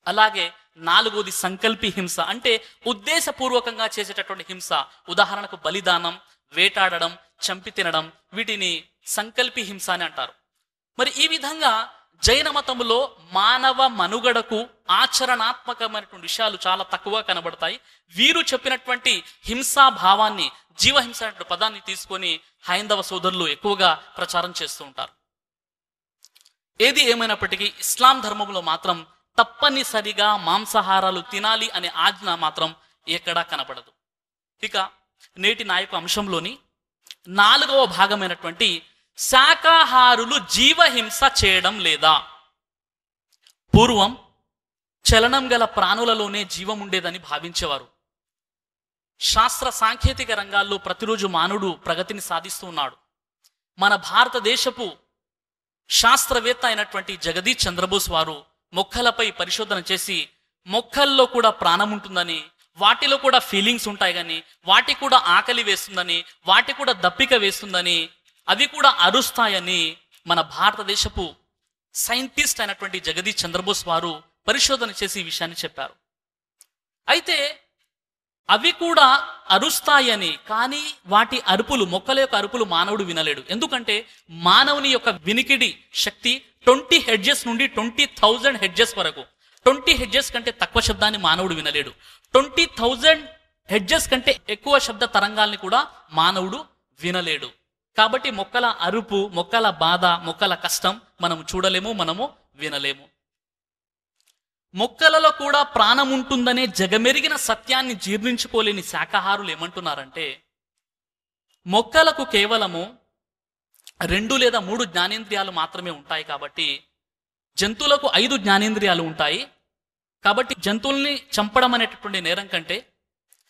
అలాగే 4వది సంకల్పి హింస అంటే ఉద్దేశపూర్వకంగా చేసేటటువంటి హింస. ఉదాహరణకు బలిదానం, వేటాడడం, చంపి తినడం, వీటిని సంకల్పి హింస అని అంటారు. మరి ఈ విధంగా జైన మతంలో మానవ మనుగడకు ఆచరణాత్మకమైనటువంటి విషయాలు చాలా తక్కువ కనబడతాయి. వీరు చెప్పినటువంటి హింసా భావాన్ని, జీవహింస అనే పదాన్ని తీసుకొని హైందవ సోదరులు ఎక్కువగా ప్రచారం చేస్తూ ఉంటారు. ఏది ఏమైనప్పటికీ ఇస్లాం ధర్మంలో మాత్రం తప్పనిసరిగా మాంసాహారాలు తినాలి అనే ఆజ్ఞ మాత్రం ఎక్కడా కనపడదు. ఇక నేటి నా యొక్క అంశంలోని 4వ భాగమైనటువంటి శాకాహారులు జీవహింస చేయడం లేదా? పూర్వం చలనం గల ప్రాణులలోనే జీవం ఉండేదని భావించేవారు. శాస్త్ర సాంకేతిక రంగాల్లో ప్రతిరోజు మానవుడు ప్రగతిని సాధిస్తూ ఉన్నాడు. మన భారతదేశపు శాస్త్రవేత్త అయినటువంటి జగదీష్ చంద్రబోస్ వారు మొక్కలపై పరిశోధన చేసి మొక్కల్లో కూడా ప్రాణం ఉంటుందని, వాటిలో కూడా ఫీలింగ్స్ ఉంటాయి కానీ వాటికి కూడా ఆకలి వేస్తుందని, వాటికి కూడా దప్పిక వేస్తుందని, అవి కూడా అరుస్తాయని మన భారతదేశపు సైంటిస్ట్ అయినటువంటి జగదీష్ చంద్రబోస్ వారు పరిశోధన చేసి ఈ విషయాన్ని చెప్పారు. అయితే అవి కూడా అరుస్తాయని, కానీ వాటి అరుపులు, మొక్కల యొక్క అరుపులు మానవుడు వినలేడు. ఎందుకంటే మానవుని యొక్క వినికిడి శక్తి 20 హెడ్జెస్ నుండి 20,000 హెడ్జెస్ వరకు. 20 హెడ్జెస్ కంటే తక్కువ శబ్దాన్ని మానవుడు వినలేడు. 20,000 హెడ్జెస్ కంటే ఎక్కువ శబ్ద తరంగాల్ని కూడా మానవుడు వినలేడు. కాబట్టి మొక్కల అరుపు, మొక్కల బాధ, మొక్కల కష్టం మనం చూడలేము, మనము వినలేము. మొక్కలలో కూడా ప్రాణం ఉంటుందనే జగమెరిగిన సత్యాన్ని జీర్ణించుకోలేని శాకాహారులు ఏమంటున్నారంటే, మొక్కలకు కేవలము 2 లేదా 3 జ్ఞానేంద్రియాలు మాత్రమే ఉంటాయి, కాబట్టి జంతువులకు 5 జ్ఞానేంద్రియాలు ఉంటాయి. కాబట్టి జంతువుల్ని చంపడం అనేటటువంటి నేరం కంటే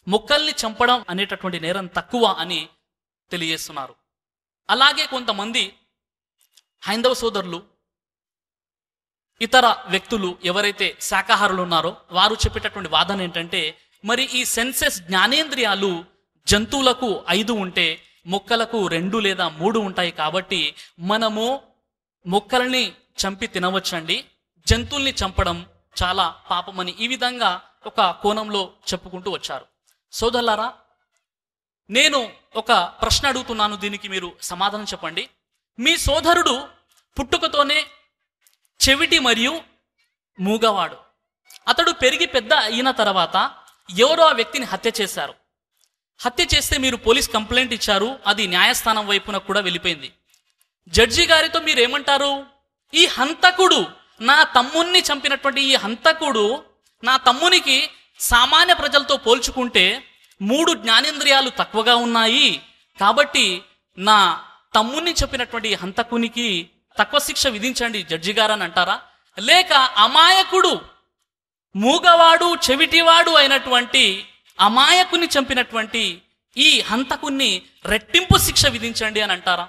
మొక్కల్ని చంపడం అనేటటువంటి నేరం తక్కువ అని తెలియజేస్తున్నారు. అలాగే కొంతమంది హైందవ సోదరులు, ఇతర వ్యక్తులు ఎవరైతే శాకాహారులు ఉన్నారో వారు చెప్పేటటువంటి వాదన ఏంటంటే, మరి ఈ సెన్సెస్ జ్ఞానేంద్రియాలు జంతువులకు 5 ఉంటే మొక్కలకు 2 లేదా 3 ఉంటాయి, కాబట్టి మనము మొక్కల్ని చంపి తినవచ్చండి, జంతువుల్ని చంపడం చాలా పాపమని ఈ విధంగా ఒక కోణంలో చెప్పుకుంటూ వచ్చారు. సోదరులారా, నేను ఒక ప్రశ్న అడుగుతున్నాను, దీనికి మీరు సమాధానం చెప్పండి. మీ సోదరుడు పుట్టుకతోనే చెవిటి మరియు మూగవాడు. అతడు పెరిగి పెద్ద అయిన తర్వాత ఎవరో ఆ వ్యక్తిని హత్య చేశారు. హత్య చేస్తే మీరు పోలీస్ కంప్లైంట్ ఇచ్చారు, అది న్యాయస్థానం వైపున కూడా వెళ్ళిపోయింది. జడ్జి గారితో మీరు ఏమంటారు? ఈ హంతకుడు, నా తమ్ముణ్ణి చంపినటువంటి ఈ హంతకుడు నా తమ్మునికి సామాన్య ప్రజలతో పోల్చుకుంటే 3 జ్ఞానేంద్రియాలు తక్కువగా ఉన్నాయి, కాబట్టి నా తమ్ముణ్ణి చంపినటువంటి హంతకునికి తక్కువ శిక్ష విధించండి జడ్జి గారు అని అంటారా? లేక అమాయకుడు, మూగవాడు, చెవిటివాడు అయినటువంటి అమాయకుని చంపినటువంటి ఈ హంతకుని రెట్టింపు శిక్ష విధించండి అని అంటారా?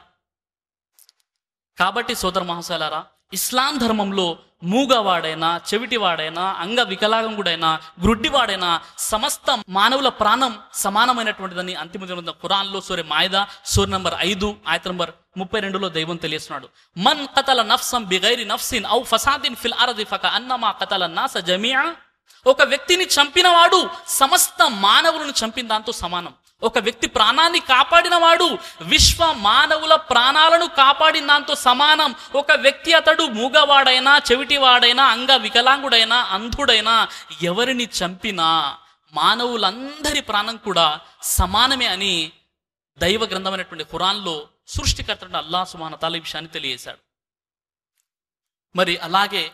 కాబట్టి సోదర మహాశయులారా, ఇస్లాం ధర్మంలో మూగవాడైనా, చెవిటివాడైనా, అంగ వికలాంగుడైనా, గ్రుడ్డివాడైనా సమస్త మానవుల ప్రాణం సమానమైనటువంటిదని అంతిమ దిన ఖురాన్లో సూర మాయిదా సూర నంబర్ 5 ఆయత నంబర్ 32లో దైవం తెలియస్తున్నాడు. మన్ ఖతల నఫ్సం బిగైరి నఫ్సిన్ ఔ ఫసాదిన్ ఫిల్ అర్ది ఫకఅన్నమా ఖతల నాస జమీఅ. ఒక వ్యక్తిని చంపినవాడు సమస్త మానవులను చంపిన దాంతో సమానం. ఒక వ్యక్తి ప్రాణాన్ని కాపాడిన వాడు విశ్వ మానవుల ప్రాణాలను కాపాడిన దాంతో సమానం. ఒక వ్యక్తి అతడు మూగవాడైనా, చెవిటివాడైనా, అంగ వికలాంగుడైనా, అంధుడైనా ఎవరిని చంపినా మానవులందరి ప్రాణం కూడా సమానమే అని దైవ గ్రంథమైనటువంటి ఖురాన్లో సృష్టికర్త అల్లాహ్ సుబ్హానహు వ తఆలా ఈ విషయాన్ని తెలియజేశాడు. మరి అలాగే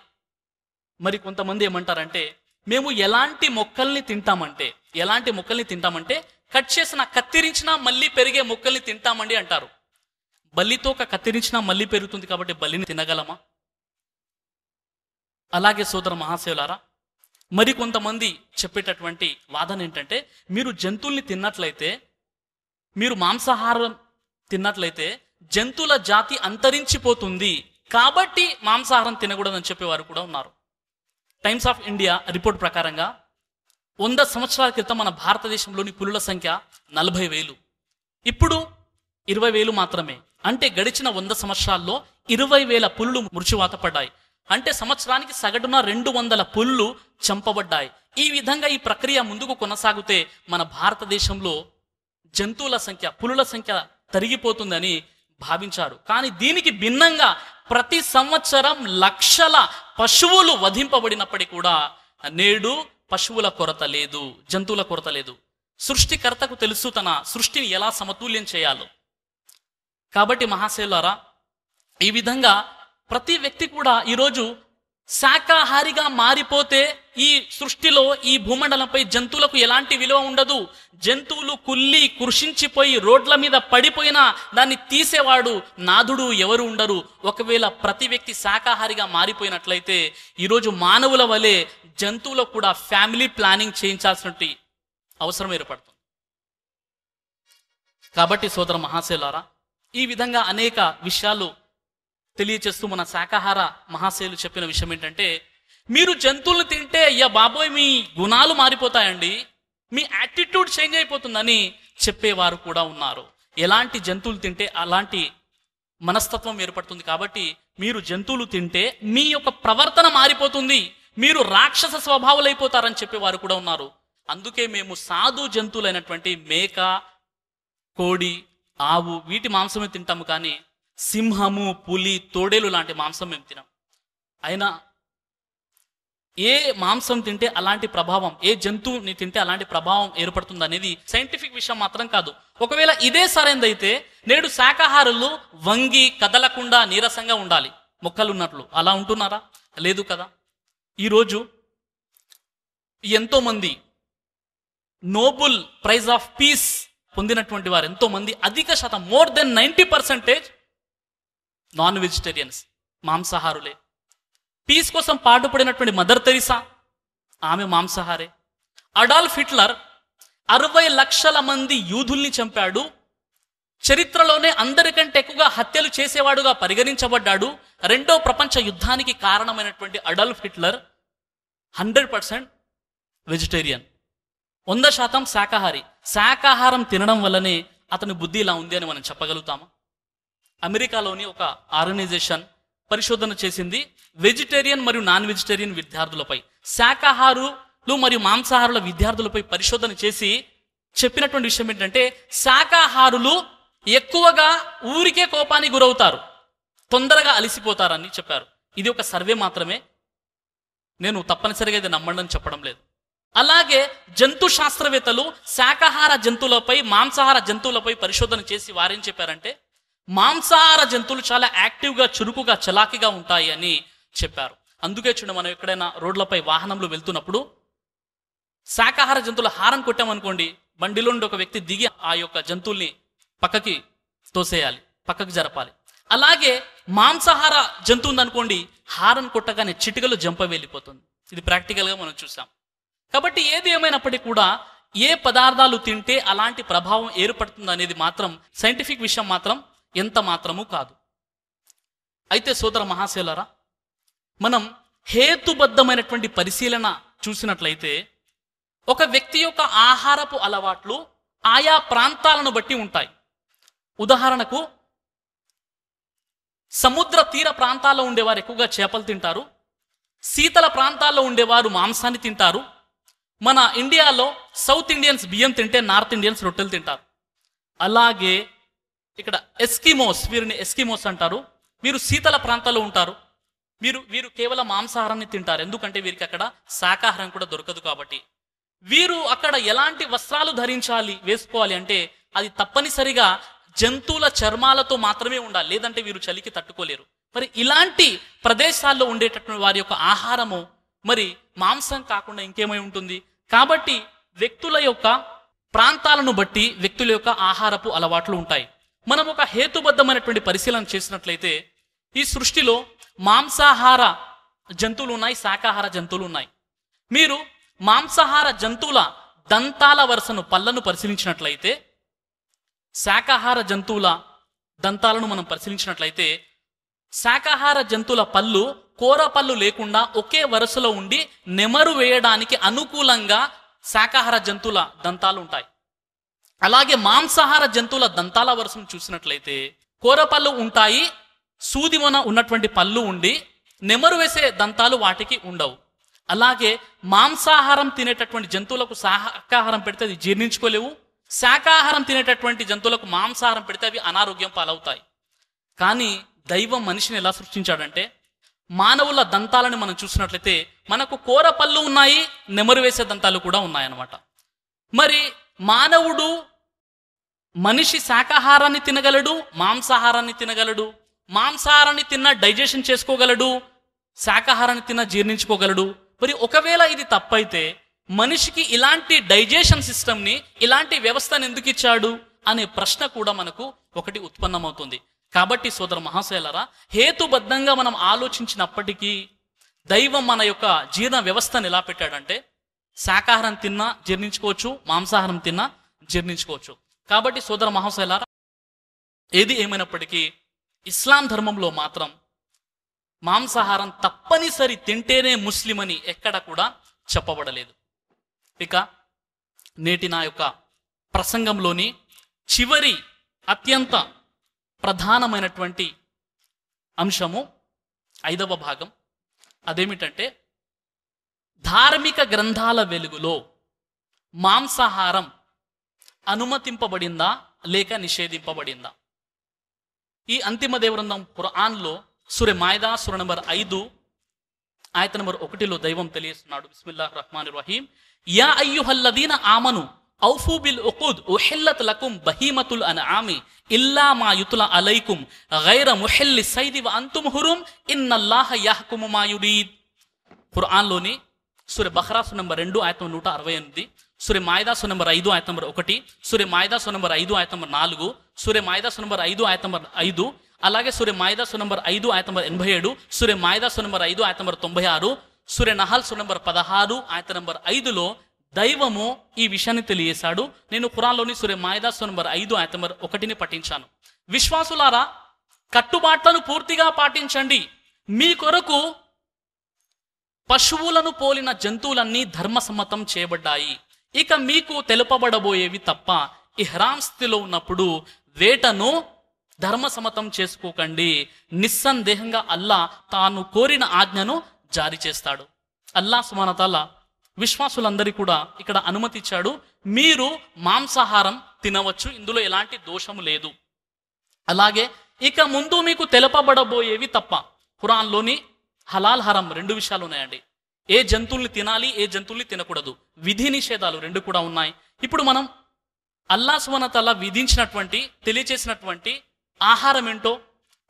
మరి కొంతమంది ఏమంటారంటే, మేము ఎలాంటి మొక్కల్ని తింటామంటే కట్ చేసిన, కత్తిరించినా మళ్ళీ పెరిగే మొక్కల్ని తింటామండి అంటారు. బల్లితో కత్తిరించినా మళ్ళీ పెరుగుతుంది కాబట్టి బల్లిని తినగలమా? అలాగే సోదర మహాశయులారా, మరి కొంతమంది చెప్పేటటువంటి వాదన ఏంటంటే, మీరు జంతువుల్ని తిన్నట్లయితే, మీరు మాంసాహారం తిన్నట్లయితే జంతువుల జాతి అంతరించిపోతుంది, కాబట్టి మాంసాహారం తినకూడదని చెప్పేవారు కూడా ఉన్నారు. టైమ్స్ ఆఫ్ ఇండియా రిపోర్ట్ ప్రకారంగా 100 సంవత్సరాల క్రితం మన భారతదేశంలోని పులుల సంఖ్య 40,000, ఇప్పుడు 20,000 మాత్రమే. అంటే గడిచిన 100 సంవత్సరాల్లో 20,000 పులులు మృత్యువాత పడ్డాయి. అంటే సంవత్సరానికి సగటున 200 పులులు చంపబడ్డాయి. ఈ విధంగా ఈ ప్రక్రియ ముందుకు కొనసాగితే మన భారతదేశంలో జంతువుల సంఖ్య, పులుల సంఖ్య తరిగిపోతుందని భావించారు. కానీ దీనికి భిన్నంగా ప్రతి సంవత్సరం లక్షల పశువులు వధింపబడినప్పటికీ కూడా నేడు పశువుల కొరత లేదు, జంతువుల కొరత లేదు. సృష్టికర్తకు తెలుసు తన సృష్టిని ఎలా సమతుల్యం చేయాలో. కాబట్టి మహాశయులారా, ఈ విధంగా ప్రతి వ్యక్తి కూడా ఈరోజు శాకాహారిగా మారిపోతే ఈ సృష్టిలో, ఈ భూమండలంపై జంతువులకు ఎలాంటి విలువ ఉండదు. జంతువులు కుళ్ళి కృషించిపోయి రోడ్ల మీద పడిపోయినా దాన్ని తీసేవాడు, నాదుడు ఎవరు ఉండరు. ఒకవేళ ప్రతి వ్యక్తి శాకాహారిగా మారిపోయినట్లయితే ఈరోజు మానవుల వలె జంతువులకు కూడా ఫ్యామిలీ ప్లానింగ్ చేయించాల్సినటువంటి అవసరం ఏర్పడుతుంది. కాబట్టి సోదర మహాశయులారా, ఈ విధంగా అనేక విషయాలు తెలియచేస్తూ మన శాకాహార మహాశయులు చెప్పిన విషయం ఏంటంటే, మీరు జంతువులను తింటే అయ్యా బాబోయ్ మీ గుణాలు మారిపోతాయండి, మీ యాటిట్యూడ్ చేంజ్ అయిపోతుందని చెప్పేవారు కూడా ఉన్నారు. ఎలాంటి జంతువులు తింటే అలాంటి మనస్తత్వం ఏర్పడుతుంది. కాబట్టి మీరు జంతువులు తింటే మీ యొక్క ప్రవర్తన మారిపోతుంది, మీరు రాక్షస స్వభావాలైపోతారని చెప్పేవారు కూడా ఉన్నారు. అందుకే మేము సాధు జంతువులైనటువంటి మేక, కోడి, ఆవు వీటి మాంసమే తింటాము, కానీ సింహము, పులి, తోడేలు లాంటి మాంసం మేము తినాం. అయినా ఏ మాంసం తింటే అలాంటి ప్రభావం, ఏ జంతువుని తింటే అలాంటి ప్రభావం ఏర్పడుతుంది అనేది సైంటిఫిక్ విషయం మాత్రం కాదు. ఒకవేళ ఇదే సరైనదైతే నేడు శాకాహారులు వంగి కదలకుండా నీరసంగా ఉండాలి, మొక్కలున్నట్లు. అలా ఉంటున్నారా? లేదు కదా. ఈరోజు ఎంతోమంది నోబెల్ ప్రైజ్ ఆఫ్ పీస్ పొందినటువంటి వారు ఎంతోమంది, అధిక శాతం మోర్ దెన్ 90% నాన్ వెజిటేరియన్స్, మాంసాహారులే. పీస్ కోసం పాటుపడినటువంటి మదర్ తెరిసా, ఆమె మాంసాహారే. అడాల్ఫ్ హిట్లర్ 60 లక్షల మంది యూదుల్ని చంపాడు. చరిత్రలోనే అందరికంటే ఎక్కువగా హత్యలు చేసేవాడుగా పరిగణించబడ్డాడు. రెండో ప్రపంచ యుద్ధానికి కారణమైనటువంటి అడాల్ఫ్ హిట్లర్ 100% వెజిటేరియన్, 100% శాకాహారి. శాకాహారం తినడం వల్లనే అతని బుద్ధి ఇలా ఉంది అని మనం చెప్పగలుగుతామా? అమెరికాలోని ఒక ఆర్గనైజేషన్ పరిశోధన చేసింది వెజిటేరియన్ మరియు నాన్ వెజిటేరియన్ విద్యార్థులపై. శాకాహారులు మరియు మాంసాహారుల విద్యార్థులపై పరిశోధన చేసి చెప్పినటువంటి విషయం ఏంటంటే, శాకాహారులు ఎక్కువగా ఊరికే కోపానికి గురవుతారు, తొందరగా అలసిపోతారని చెప్పారు. ఇది ఒక సర్వే మాత్రమే, నేను తప్పనిసరిగా ఇది నమ్మండి అని చెప్పడం లేదు. అలాగే జంతు శాస్త్రవేత్తలు శాకాహార జంతువులపై మాంసాహార జంతువులపై పరిశోధన చేసి వారేం చెప్పారంటే, మాంసాహార జంతువులు చాలా యాక్టివ్గా, చురుకుగా, చలాకీగా ఉంటాయి అని చెప్పారు. అందుకే చూడండి, మనం ఎక్కడైనా రోడ్లపై వాహనంలో వెళ్తున్నప్పుడు శాకాహార జంతువుల హారన్ కొట్టామనుకోండి, బండిలో నుండి ఒక వ్యక్తి దిగి ఆ యొక్క జంతువుల్ని పక్కకి తోసేయాలి, పక్కకి జరపాలి. అలాగే మాంసాహార జంతువు ఉందనుకోండి, హారన్ కొట్టగానే చిటికలు జంప వెళ్ళిపోతుంది. ఇది ప్రాక్టికల్గా మనం చూసాం. కాబట్టి ఏది ఏమైనప్పటికీ కూడా ఏ పదార్థాలు తింటే అలాంటి ప్రభావం ఏర్పడుతుంది అనేది మాత్రం సైంటిఫిక్ విషయం మాత్రం ఎంత మాత్రము కాదు. అయితే సోదర మహాశయులారా, మనం హేతుబద్ధమైనటువంటి పరిశీలన చూసినట్లయితే ఒక వ్యక్తి యొక్క ఆహారపు అలవాట్లు ఆయా ప్రాంతాలను బట్టి ఉంటాయి. ఉదాహరణకు సముద్ర తీర ప్రాంతాల్లో ఉండేవారు ఎక్కువగా చేపలు తింటారు, శీతల ప్రాంతాల్లో ఉండేవారు మాంసాన్ని తింటారు. మన ఇండియాలో సౌత్ ఇండియన్స్ బియ్యం తింటే నార్త్ ఇండియన్స్ రొట్టెలు తింటారు. అలాగే ఇక్కడ ఎస్కిమోస్, వీరిని ఎస్కిమోస్ అంటారు, వీరు శీతల ప్రాంతాల్లో ఉంటారు. వీరు కేవలం మాంసాహారాన్ని తింటారు, ఎందుకంటే వీరికి అక్కడ శాకాహారం కూడా దొరకదు కాబట్టి. వీరు అక్కడ ఎలాంటి వస్త్రాలు ధరించాలి, వేసుకోవాలి అంటే అది తప్పనిసరిగా జంతువుల చర్మాలతో మాత్రమే ఉండాలి, లేదంటే వీరు చలికి తట్టుకోలేరు. మరి ఇలాంటి ప్రదేశాల్లో ఉండేటటువంటి వారి యొక్క ఆహారము మరి మాంసం కాకుండా ఇంకేమై ఉంటుంది? కాబట్టి వ్యక్తుల యొక్క ప్రాంతాలను బట్టి వ్యక్తుల యొక్క ఆహారపు అలవాట్లు ఉంటాయి. మనం ఒక హేతుబద్ధమైనటువంటి పరిశీలన చేసినట్లయితే ఈ సృష్టిలో మాంసాహార జంతువులు ఉన్నాయి, శాకాహార జంతువులు ఉన్నాయి. మీరు మాంసాహార జంతువుల దంతాల వరుసను, పళ్ళను పరిశీలించినట్లయితే, శాకాహార జంతువుల దంతాలను మనం పరిశీలించినట్లయితే, శాకాహార జంతువుల పళ్ళు కూర పళ్ళు లేకుండా ఒకే వరుసలో ఉండి నెమరు వేయడానికి అనుకూలంగా శాకాహార జంతువుల దంతాలు ఉంటాయి. అలాగే మాంసాహార జంతువుల దంతాల వరుసను చూసినట్లయితే కూర పళ్ళు ఉంటాయి, సూదిమొన ఉన్నటువంటి పళ్ళు ఉండి నెమరు వేసే దంతాలు వాటికి ఉండవు. అలాగే మాంసాహారం తినేటటువంటి జంతువులకు శాకాహారం పెడితే అది జీర్ణించుకోలేవు, శాకాహారం తినేటటువంటి జంతువులకు మాంసాహారం పెడితే అవి అనారోగ్యం పాలవుతాయి. కానీ దైవం మనిషిని ఎలా సృష్టించాడంటే, మానవుల దంతాలను మనం చూసినట్లయితే మనకు కూర పళ్ళు ఉన్నాయి, నెమరు వేసే దంతాలు కూడా ఉన్నాయన్నమాట. మరి మానవుడు, మనిషి శాకాహారాన్ని తినగలడు, మాంసాహారాన్ని తినగలడు. మాంసాహారాన్ని తిన్న డైజెషన్ చేసుకోగలడు, శాకాహారాన్ని తిన్న జీర్ణించుకోగలడు. మరి ఒకవేళ ఇది తప్పైతే మనిషికి ఇలాంటి డైజెషన్ సిస్టమ్ని, ఇలాంటి వ్యవస్థను ఎందుకు ఇచ్చాడు అనే ప్రశ్న కూడా మనకు ఒకటి ఉత్పన్నమవుతుంది. కాబట్టి సోదర మహాశయులారా, హేతుబద్ధంగా మనం ఆలోచించినప్పటికీ దైవం మన యొక్క జీర్ణ వ్యవస్థను ఎలా పెట్టాడంటే, శాకాహారం తిన్నా జీర్ణించుకోవచ్చు, మాంసాహారం తిన్నా జీర్ణించుకోవచ్చు. కాబట్టి సోదర మహాశయులారా, ఏది ఏమైనప్పటికీ ఇస్లాం ధర్మంలో మాత్రం మాంసాహారం తప్పనిసరి తింటేనే ముస్లిం అని ఎక్కడ కూడా చెప్పబడలేదు. ఇక నేటి నా యొక్క ప్రసంగంలోని చివరి అత్యంత ప్రధానమైనటువంటి అంశము 5వ భాగం. అదేమిటంటే, ధార్మిక గ్రంథాల వెలుగులో మాంసాహారం అనుమతింపబడిందా లేక నిషేధింపబడిందా? ఈ అంతిమ దేవగ్రంథం ఖురాన్లో సూర మాయిదా సూర నంబర్ 5 ఆయత నంబర్ 1లో దైవం తెలియజేస్తున్నాడు, బిస్మిల్లాహిర్ రహ్మానిర్ రహీం, యా అయ్యుహల్లదీన ఆమను ఔఫూ బిల్ ఉఖూద్ ఉహిల్లత్ లకుం బహీమతుల్ అన్ఆమి ఇల్లా మా యుత్లా అలైకుం గైర ముహిల్లి సైది వ అంతుమ్ హురుం ఇన్నల్లాహ యహ్కుము మా యురీద్. ఖురాన్లోని సూర బఖరా సూర నంబర్ 2 ఆయత 168, సూర మాయిదా సూర నంబర్ 5 ఆయత నంబర్ 1, సూర మాయిదా సూర నంబర్ 5 ఆయత నంబర్ 4, సూర మాయిదా సూర నంబర్ 5 ఆయత నంబర్ 5, అలాగే సూర మాయిదా సూర నంబర్ 5 ఆయత నంబర్ 87, సూర మాయిదా సూర నంబర్ 5 ఆయత నంబర్ 96, సూర నహల్ సూర నంబర్ 16 ఆయత నంబర్ 5లో దైవము ఈ విషయాన్ని తెలియజేశాడు. నేను ఖురాన్లోని సూర మాయిదా సూర నంబర్ 5 ఆయత నంబర్ 1ని పఠించాను. విశ్వాసులారా, కట్టుబాట్లను పూర్తిగా పాటించండి. మీ కొరకు పశువులను పోలిన జంతువులన్నీ ధర్మసమ్మతం చేయబడ్డాయి. ఇక మీకు తెలుపబడబోయేవి తప్ప ఇహ్రాం స్థితిలో ఉన్నప్పుడు వేటను ధర్మసమ్మతం చేసుకోకండి. నిస్సందేహంగా అల్లా తాను కోరిన ఆజ్ఞను జారీ చేస్తాడు. అల్లాహ్ సుబ్హానహు వ తఆలా విశ్వాసులందరికీ కూడా ఇక్కడ అనుమతి ఇచ్చాడు. మీరు మాంసాహారం తినవచ్చు, ఇందులో ఎలాంటి దోషము లేదు. అలాగే ఇక ముందు మీకు తెలుపబడబోయేవి తప్ప, ఖురాన్లోని హలాల్ హరాం 2 విషయాలు ఉన్నాయండి. ఏ జంతువుల్ని తినాలి, ఏ జంతువుల్ని తినకూడదు, విధి నిషేధాలు 2 కూడా ఉన్నాయి. ఇప్పుడు మనం అల్లాహ్ సుబ్హానహు వ తఆలా విధించినటువంటి తెలియచేసినటువంటి ఆహారం ఏంటో,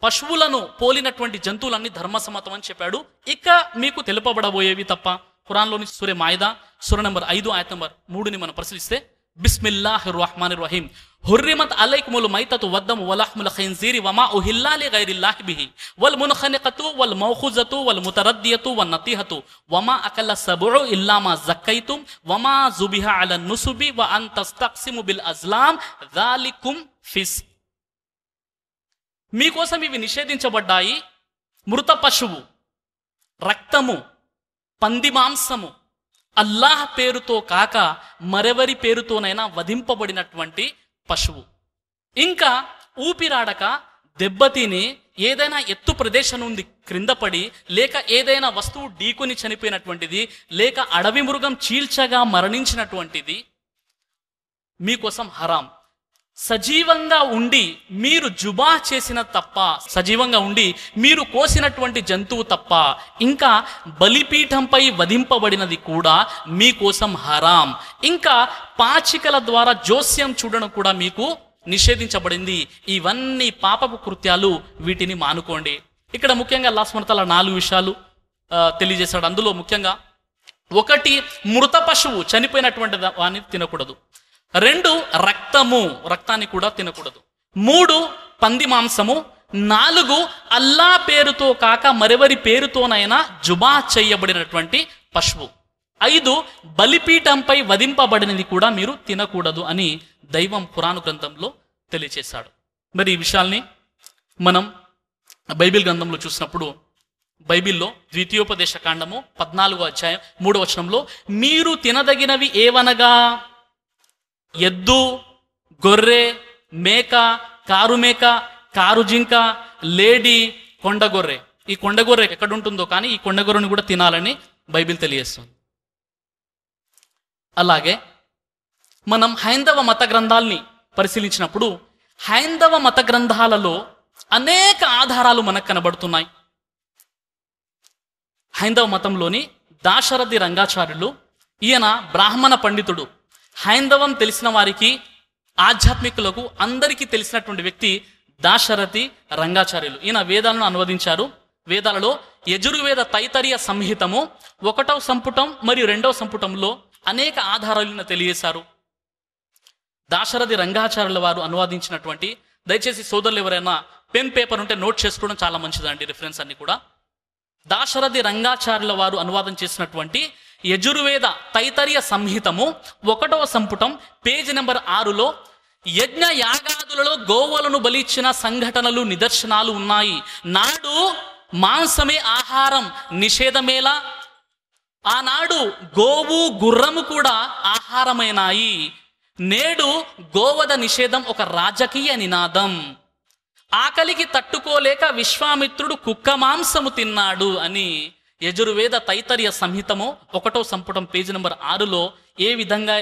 పశువులను పోలినటువంటి జంతువులన్నీ ధర్మసమ్మతం అని చెప్పాడు. ఇక మీకు తెలుపబడబోయేవి తప్ప, ఖురాన్లోని సూర మాయిదా సూర నంబర్ 5 ఆయత నంబర్ 3ని మనం పరిశీలిస్తే, బిస్మిల్లాహిర్ రహ్మానిర్ రహీం, హుర్రిమత్ అలైకుముల్ మైతతు వద్దము వలహ్ముల్ ఖిన్జీరి వమా ఉహిల్లా లిగైరిల్లాహి బిహి వల్ మున్ఖనిఖతు వల్ మౌఖుజతు వల్ ముతరద్దియతు వన్ నతీహతు వమా అకల్ల సబుఉ ఇల్లా మా జక్కైతుం వమా జుబిహ అలన్ నుసుబి వ అన్ తస్తక్సిము బిల్ అజ్లాం జాలికుం ఫిస్. మీకోసం ఇవి నిషేధించబడ్డాయి: మృత పశువు, రక్తము, పంది మాంసము, అల్లాహ్ పేరుతో కాక మరెవరి పేరుతోనైనా వధింపబడినటువంటి పశువు, ఇంకా ఊపిరాడక దెబ్బతిని ఏదైనా ఎత్తు ప్రదేశం ఉంది క్రింద పడి, లేక ఏదైనా వస్తువు ఢీకొని చనిపోయినటువంటిది, లేక అడవి మృగం చీల్చగా మరణించినటువంటిది మీకోసం హరాం. సజీవంగా ఉండి మీరు జుబా చేసిన తప్ప, సజీవంగా ఉండి మీరు కోసినటువంటి జంతువు తప్ప, ఇంకా బలిపీఠంపై వధింపబడినది కూడా మీకోసం హరాం. ఇంకా పాచికల ద్వారా జోస్యం చూడడం కూడా మీకు నిషేధించబడింది. ఇవన్నీ పాపపు కృత్యాలు, వీటిని మానుకోండి. ఇక్కడ ముఖ్యంగా అల్లాహ్ సుబ్హానహు వ తఆలా 4 విషయాలు తెలియజేశాడు. అందులో ముఖ్యంగా 1, మృత పశువు, చనిపోయినటువంటి వాన్ని తినకూడదు. 2, రక్తాన్ని కూడా తినకూడదు. 3, పంది మాంసము. 4, అల్లా పేరుతో కాక మరెవరి పేరుతోనైనా జుబా చేయబడినటువంటి పశువు. 5, బలిపీఠంపై వధింపబడినది కూడా మీరు తినకూడదు అని దైవం ఖురాను గ్రంథంలో తెలియచేశాడు. మరి ఈ విషయాల్ని మనం బైబిల్ గ్రంథంలో చూసినప్పుడు, బైబిల్లో ద్వితీయోపదేశ కాండము 14వ అధ్యాయం 3వ వచనంలో, మీరు తినదగినవి ఏవనగా ఎద్దు, గొర్రె, మేక, కారు మేక, కారు జింక, లేడి, కొండగొర్రె. ఈ కొండగొర్రె ఎక్కడుంటుందో కానీ ఈ కొండగొర్రెని కూడా తినాలని బైబిల్ తెలియజేస్తుంది. అలాగే మనం హైందవ మత గ్రంథాలని పరిశీలించినప్పుడు, హైందవ మత గ్రంథాలలో అనేక ఆధారాలు మనకు కనబడుతున్నాయి. హైందవ మతంలోని దాశరథి రంగాచార్యులు, ఈయన బ్రాహ్మణ పండితుడు. హైందవం తెలిసిన వారికి, ఆధ్యాత్మికులకు అందరికీ తెలిసినటువంటి వ్యక్తి దాశరథి రంగాచార్యులు. ఈయన వేదాలను అనువదించారు. వేదాలలో యజుర్వేద తైతరీయ సంహితము 1వ సంపుటం మరియు 2వ సంపుటంలో అనేక ఆధారాలను తెలియజేశారు. దాశరథి రంగాచార్యుల వారు అనువాదించినటువంటి, దయచేసి సోదరులు ఎవరైనా పెన్ పేపర్ ఉంటే నోట్ చేసుకోవడం చాలా మంచిదండి, రిఫరెన్స్ అన్ని కూడా. దాశరథి రంగాచార్యుల వారు అనువాదం చేసినటువంటి యజుర్వేద తైతరీయ సంహితము 1వ సంపుటం పేజీ నెంబర్ 6లో యజ్ఞ యాగాదులలో గోవులను బలిచ్చిన సంఘటనలు, నిదర్శనాలు ఉన్నాయి. నాడు మాంసమే ఆహారం నిషేధమేలా, ఆనాడు గోవు, గుర్రము కూడా ఆహారమైనాయి. నేడు గోవధ నిషేధం ఒక రాజకీయ నినాదం. ఆకలికి తట్టుకోలేక విశ్వామిత్రుడు కుక్క మాంసము తిన్నాడు అని యజుర్వేద తైతరీయ సంహితము 1వ సంపుటం పేజీ నెంబర్ 6లో ఏ విధంగా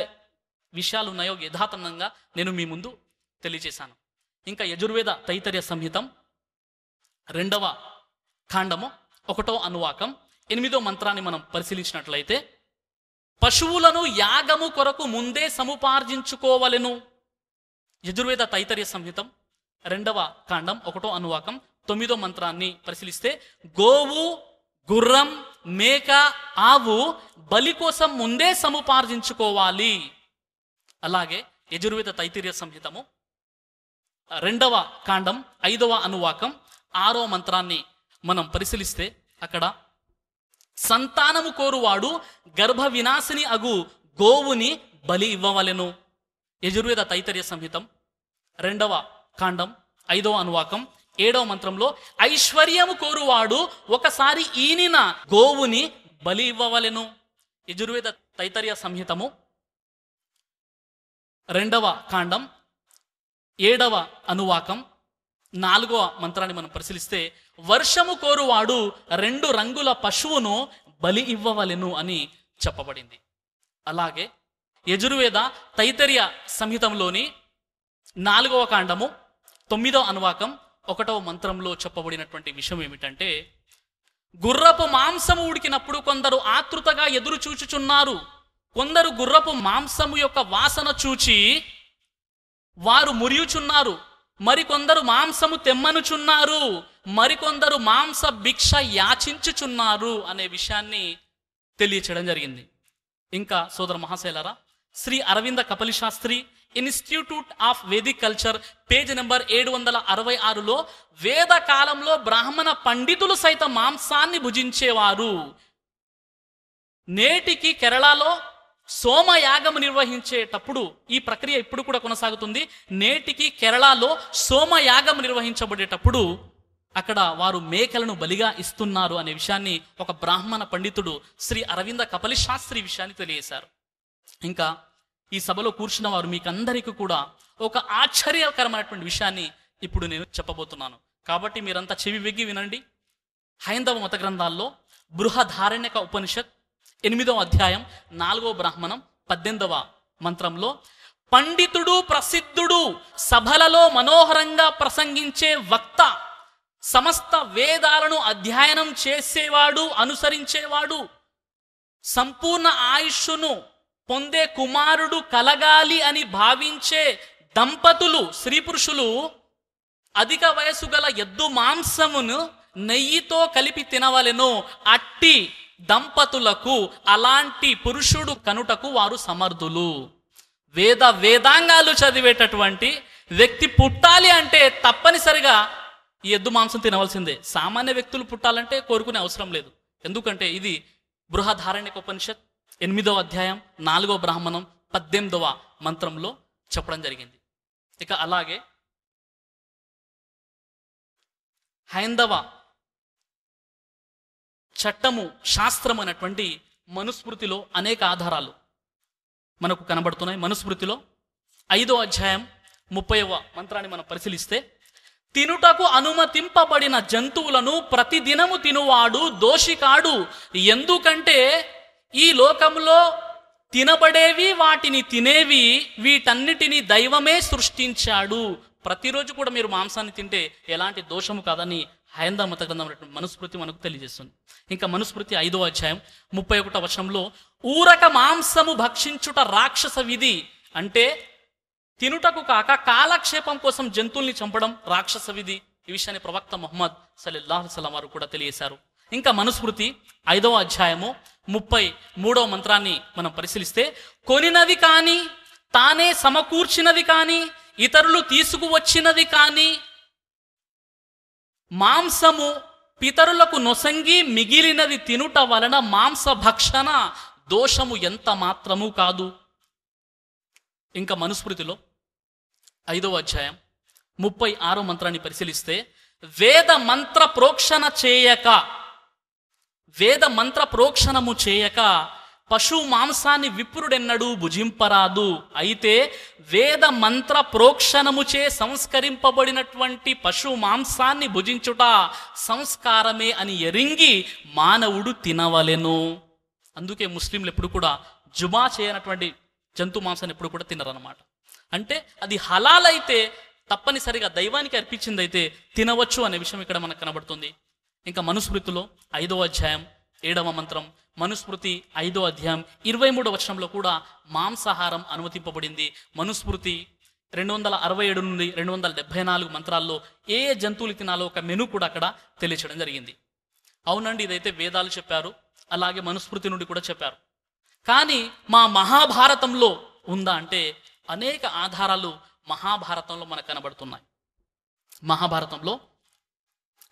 విషయాలు ఉన్నాయో యథాతథంగా నేను మీ ముందు తెలియజేశాను. ఇంకా యజుర్వేద తైతరీయ సంహితం 2వ కాండము 1వ అనువాకం 8వ మంత్రాన్ని మనం పరిశీలించినట్లయితే, పశువులను యాగము కొరకు ముందే సముపార్జించుకోవలెను. యజుర్వేద తైత్తరీయ సంహితం 2వ కాండం 1వ అనువాకం 9వ మంత్రాన్ని పరిశీలిస్తే, గోవు, గుర్రం, మేక, ఆవు బలి కోసం ముందే సముపార్జించుకోవాలి. అలాగే యజుర్వేద తైత్తరీయ సంహితము 2వ కాండం 5వ అనువాకం 6వ మంత్రాన్ని మనం పరిశీలిస్తే, అక్కడ సంతానము కోరువాడు గర్భ వినాశిని అగు గోవుని బలి ఇవ్వవలెను. యజుర్వేద తైత్తరీయ సంహితం 2వ కాండం 5వ అనువాకం 7వ మంత్రంలో, ఐశ్వర్యము కోరువాడు ఒకసారి ఈనిన గోవుని బలి ఇవ్వవలెను. యజుర్వేద తైత్తరీయ సంహితము 2వ కాండం 7వ అనువాకం 4వ మంత్రాన్ని మనం పరిశీలిస్తే, వర్షము కోరువాడు 2 రంగుల పశువును బలి ఇవ్వవలెను అని చెప్పబడింది. అలాగే యజుర్వేద తైత్తరీయ సంహితంలోని 4వ కాండము 9వ అనువాకం 1వ మంత్రంలో చెప్పబడినటువంటి విషయం ఏమిటంటే, గుర్రపు మాంసము ఉడికినప్పుడు కొందరు ఆతృతగా ఎదురు చూచుచున్నారు. కొందరు గుర్రపు మాంసము యొక్క వాసన చూచి వారు మురియుచున్నారు. మరికొందరు మాంసము తెమ్మనుచున్నారు. మరికొందరు మాంస భిక్ష యాచించుచున్నారు అనే విషయాన్ని తెలియచేయడం జరిగింది. ఇంకా సోదర మహాశైలారా, Shri Aravinda Kapali Shastri institute of Vedic culture page number 766లో, వేద కాలంలో బ్రాహ్మణ పండితులు సైతం మాంసాన్ని భుజించేవారు. నేటికి కేరళలో సోమయాగం నిర్వహించేటప్పుడు ఈ ప్రక్రియ ఇప్పుడు కూడా కొనసాగుతుంది. నేటికి కేరళలో సోమయాగం నిర్వహించబడేటప్పుడు అక్కడ వారు మేకలను బలిగా ఇస్తున్నారు అనే విషయాన్ని ఒక బ్రాహ్మణ పండితుడు శ్రీ అరవింద కపలి శాస్త్రి విషయాన్ని తెలియజేశారు. ఇంకా ఈ సభలో కూర్చున్న వారు మీకందరికీ కూడా ఒక ఆశ్చర్యకరమైనటువంటి విషయాన్ని ఇప్పుడు నేను చెప్పబోతున్నాను. కాబట్టి మీరంతా చెవి వెగ్గి వినండి. హైందవ మత గ్రంథాల్లో బృహదారణ్యక ఉపనిషత్ 8వ అధ్యాయం 4వ బ్రాహ్మణం 18వ మంత్రంలో, పండితుడు ప్రసిద్ధుడు, సభలలో మనోహరంగా ప్రసంగించే వక్త, సమస్త వేదాలను అధ్యయనం చేసేవాడు, అనుసరించేవాడు, సంపూర్ణ ఆయుష్ను పొందే కుమారుడు కలగాలి అని భావించే దంపతులు, స్త్రీ పురుషులు అధిక వయసు గల ఎద్దు మాంసమును నెయ్యితో కలిపి తినవలెను. అట్టి దంపతులకు అలాంటి పురుషుడు కనుటకు వారు సమర్థులు. వేదాంగాలు చదివేటటువంటి వ్యక్తి పుట్టాలి అంటే తప్పనిసరిగా ఈ ఎద్దు మాంసం తినవలసిందే. సామాన్య వ్యక్తులు పుట్టాలంటే కోరుకునే అవసరం లేదు. ఎందుకంటే ఇది బృహదారణ్యక ఉపనిషత్ 8వ అధ్యాయం 4వ బ్రాహ్మణం 18వ మంత్రంలో చెప్పడం జరిగింది. ఇక అలాగే హైందవ చట్టము, శాస్త్రం అనేటువంటి మనుస్మృతిలో అనేక ఆధారాలు మనకు కనబడుతున్నాయి. మనుస్మృతిలో 5వ అధ్యాయం 30వ మంత్రాన్ని మనం పరిశీలిస్తే, తినుటకు అనుమతింపబడిన జంతువులను ప్రతిదినము తినువాడు దోషికాడు. ఎందుకంటే ఈ లోకంలో తినబడేవి, వాటిని తినేవి, వీటన్నిటిని దైవమే సృష్టించాడు. ప్రతిరోజు కూడా మీరు మాంసాన్ని తింటే ఎలాంటి దోషము కాదని హైందవ మత గ్రంథం మనుస్మృతి మనకు తెలియజేస్తుంది. ఇంకా మనుస్మృతి 5వ అధ్యాయం 31వ వచనంలో, ఊరక మాంసము భక్షించుట రాక్షస విధి, అంటే తినుటకు కాక కాలక్షేపం కోసం జంతువుల్ని చంపడం రాక్షస విధి. ఈ విషయాన్ని ప్రవక్త ముహమ్మద్ సల్లల్లాహు అలైహి వసల్లం వారు కూడా తెలియజేశారు. ఇంకా మనుస్మృతి 5వ అధ్యాయము 33వ మంత్రాన్ని మనం పరిశీలిస్తే, కొనినది కానీ, తానే సమకూర్చినది కానీ, ఇతరులు తీసుకువచ్చినది కానీ, మాంసము పితరులకు నొసంగి మిగిలినది తినుట వలన మాంస భక్షణ దోషము ఎంత మాత్రము కాదు. ఇంకా మనుస్మృతిలో 5వ అధ్యాయం 36వ మంత్రాన్ని పరిశీలిస్తే, వేద మంత్ర ప్రోక్షణము చేయక పశు మాంసాన్ని విప్రుడెన్నడూ భుజింపరాదు. అయితే వేద మంత్ర ప్రోక్షణముచే సంస్కరింపబడినటువంటి పశు మాంసాన్ని భుజించుట సంస్కారమే అని ఎరింగి మానవుడు తినవలెను. అందుకే ముస్లింలు ఎప్పుడు కూడా జుమా చేయనటువంటి జంతు మాంసాన్ని ఎప్పుడు కూడా తినరన్నమాట. అంటే అది హలాల్ అయితే, తప్పనిసరిగా దైవానికి అర్పించింది అయితే తినవచ్చు అనే విషయం ఇక్కడ మనకు కనబడుతుంది. ఇంకా మనుస్మృతిలో 5వ అధ్యాయం 7వ మంత్రం, మనుస్మృతి 5వ అధ్యాయం 23వ వచనంలో కూడా మాంసాహారం అనుమతింపబడింది. మనుస్మృతి 267 నుండి 274 మంత్రాల్లో ఏ ఏ జంతువులు తినాలో ఒక మెను కూడా అక్కడ తెలియచేయడం జరిగింది. అవునండి, ఇదైతే వేదాలు చెప్పారు, అలాగే మనుస్మృతి నుండి కూడా చెప్పారు. కానీ మా మహాభారతంలో ఉందా అంటే అనేక ఆధారాలు మహాభారతంలో మనకు కనబడుతున్నాయి. మహాభారతంలో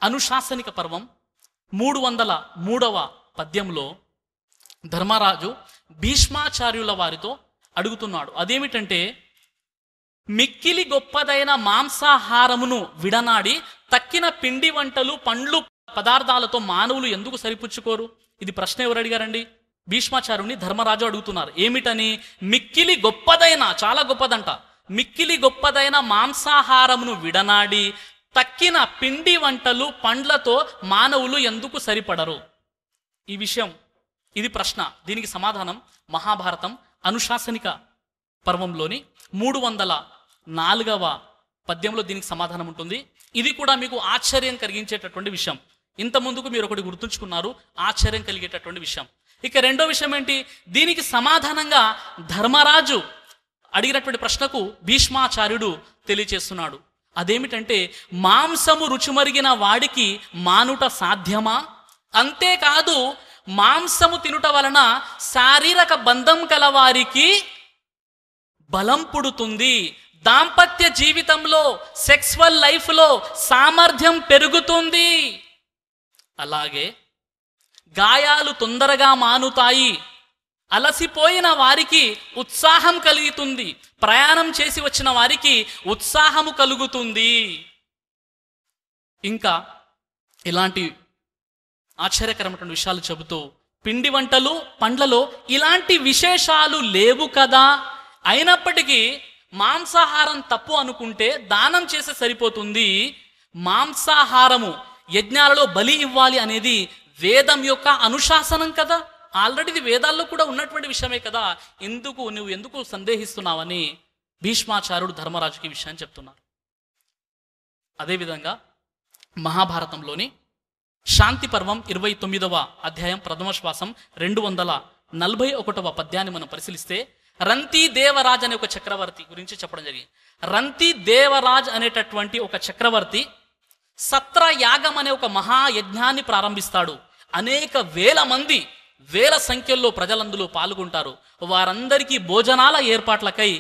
అనుశాసనిక పర్వం 303వ పద్యంలో ధర్మరాజు భీష్మాచార్యుల వారితో అడుగుతున్నాడు. అదేమిటంటే, మిక్కిలి గొప్పదైన మాంసాహారమును విడనాడి తక్కిన పిండి వంటలు పండ్లు పదార్థాలతో మానవులు ఎందుకు సరిపుచ్చుకోరు? ఇది ప్రశ్న ఎవరు అడిగారండి? భీష్మాచార్యుని ధర్మరాజు అడుగుతున్నారు. ఏమిటని? మిక్కిలి గొప్పదైన, చాలా గొప్పదంట, మిక్కిలి గొప్పదైన మాంసాహారమును విడనాడి తక్కిన పిండి వంటలు పండ్లతో మానవులు ఎందుకు సరిపడరు? ఈ విషయం, ఇది ప్రశ్న. దీనికి సమాధానం మహాభారతం అనుశాసనిక పర్వంలోని 304వ పద్యంలో దీనికి సమాధానం ఉంటుంది. ఇది కూడా మీకు ఆశ్చర్యం కలిగించేటటువంటి విషయం. ఇంత ముందుకు మీరు ఒకటి గుర్తుంచుకున్నారు, ఆశ్చర్యం కలిగేటటువంటి విషయం. ఇక రెండో విషయం ఏంటి? దీనికి సమాధానంగా ధర్మరాజు అడిగినటువంటి ప్రశ్నకు భీష్మాచార్యుడు తెలియచేస్తున్నాడు. అదేమిటంటే, మాంసము రుచిమరిగిన వాడికి మానుట సాధ్యమా? అంతేకాదు, మాంసము తినుట వలన శారీరక బంధం కలవారికి బలం పుడుతుంది, దాంపత్య జీవితంలో సెక్సువల్ లైఫ్లో సామర్థ్యం పెరుగుతుంది, అలాగే గాయాలు తొందరగా మానుతాయి, అలసిపోయిన వారికి ఉత్సాహం కలుగుతుంది, ప్రయాణం చేసి వచ్చిన వారికి ఉత్సాహము కలుగుతుంది. ఇంకా ఇలాంటి ఆశ్చర్యకరమైన విషయాలు చెబుతూ, పిండి వంటలు పండ్లలో ఇలాంటి విశేషాలు లేవు కదా, అయినప్పటికీ మాంసాహారం తప్పు అనుకుంటే దానం చేస్తే సరిపోతుంది, మాంసాహారము యజ్ఞాలలో బలి ఇవ్వాలి అనేది వేదం యొక్క అనుశాసనం కదా, ఆల్రెడీ ఇది వేదాల్లో కూడా ఉన్నటువంటి విషయమే కదా, నువ్వు ఎందుకు సందేహిస్తున్నావని భీష్మాచార్యుడు ధర్మరాజుకి ఈ విషయాన్ని చెప్తున్నారు. అదేవిధంగా మహాభారతంలోని శాంతి పర్వం 29వ అధ్యాయం ప్రథమ శ్వాసం 241వ పద్యాన్ని మనం పరిశీలిస్తే, రంతి దేవరాజ్ అనే ఒక చక్రవర్తి గురించి చెప్పడం జరిగింది. రంతి దేవరాజ్ అనేటటువంటి ఒక చక్రవర్తి సత్రయాగం అనే ఒక మహాయజ్ఞాన్ని ప్రారంభిస్తాడు. అనేక వేల సంఖ్యలో ప్రజలందులో పాల్గొంటారు. వారందరికీ భోజనాల ఏర్పాట్లకై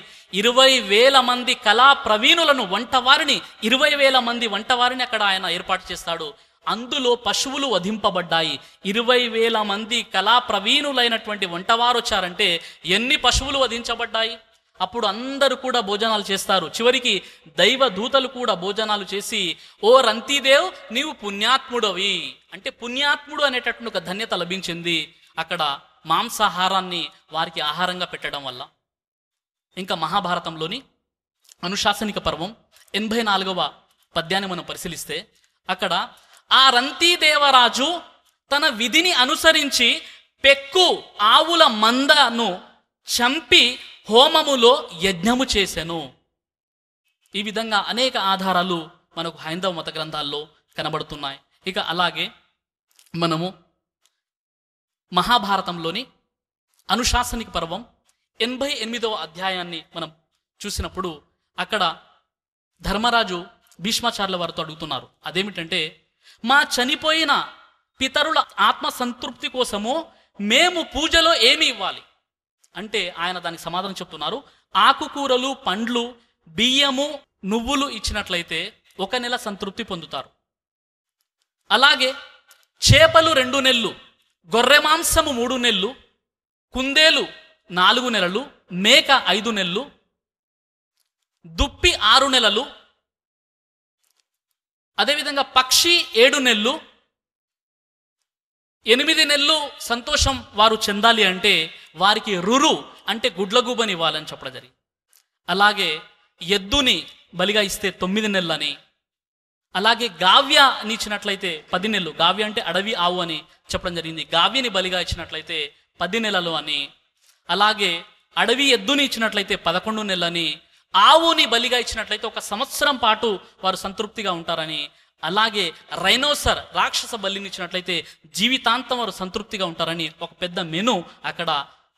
20,000 మంది కళా ప్రవీణులను, వంటవారిని 20,000 మంది వంటవారిని అక్కడ ఆయన ఏర్పాటు చేస్తాడు. అందులో పశువులు వధింపబడ్డాయి. 20,000 మంది కళా ప్రవీణులైనటువంటి వంటవారు వచ్చారంటే ఎన్ని పశువులు వధించబడ్డాయి? అప్పుడు అందరూ కూడా భోజనాలు చేస్తారు. చివరికి దైవ దూతలు కూడా భోజనాలు చేసి, ఓ రంతిదేవ్, నీవు పుణ్యాత్ముడవి, అంటే పుణ్యాత్ముడు అనేటటువంటి ఒక ధన్యత లభించింది అక్కడ మాంసాహారాన్ని వారికి ఆహారంగా పెట్టడం వల్ల. ఇంకా మహాభారతంలోని అనుశాసనిక పర్వం 84వ పద్యాన్ని మనం పరిశీలిస్తే, అక్కడ ఆ రంతిదేవరాజు తన విధిని అనుసరించి పెక్కు ఆవుల మందను చంపి హోమములో యజ్ఞము చేసెను. ఈ విధంగా అనేక ఆధారాలు మనకు హైందవ మత గ్రంథాల్లో కనబడుతున్నాయి. ఇక అలాగే మనము మహాభారతంలోని అనుశాసనిక పర్వం 88వ అధ్యాయాన్ని మనం చూసినప్పుడు అక్కడ ధర్మరాజు భీష్మాచార్యుల వారితో అడుగుతున్నారు. అదేమిటంటే, మా చనిపోయిన పితరుల ఆత్మ సంతృప్తి కోసము మేము పూజలో ఏమి ఇవ్వాలి అంటే ఆయన దానికి సమాధానం చెప్తున్నారు. ఆకుకూరలు, పండ్లు, బియ్యము, నువ్వులు ఇచ్చినట్లయితే 1 నెల సంతృప్తి పొందుతారు. అలాగే చేపలు 2 నెలలు, గొర్రె మాంసము 3 నెలలు, కుందేలు 4 నెలలు, మేక 5 నెలలు, దుప్పి 6 నెలలు, అదేవిధంగా పక్షి 7 నెలలు, 8 నెలలు సంతోషం వారు చెందాలి అంటే వారికి రురు అంటే గుడ్లగూబని ఇవ్వాలని చెప్పడం జరిగింది. అలాగే ఎద్దుని బలిగా ఇస్తే 9 నెలలని, అలాగే గావ్యని ఇచ్చినట్లయితే 10 నెలలు, గావ్య అంటే అడవి ఆవు అని చెప్పడం జరిగింది, గావ్యని బలిగా ఇచ్చినట్లయితే 10 నెలలు అని, అలాగే అడవి ఎద్దుని ఇచ్చినట్లయితే 11 నెలలని, ఆవుని బలిగా ఇచ్చినట్లయితే 1 సంవత్సరం పాటు వారు సంతృప్తిగా ఉంటారని, అలాగే రైనోసర్ రాక్షస బలినిచ్చినట్లయితే జీవితాంతం వారు సంతృప్తిగా ఉంటారని ఒక పెద్ద మెను అక్కడ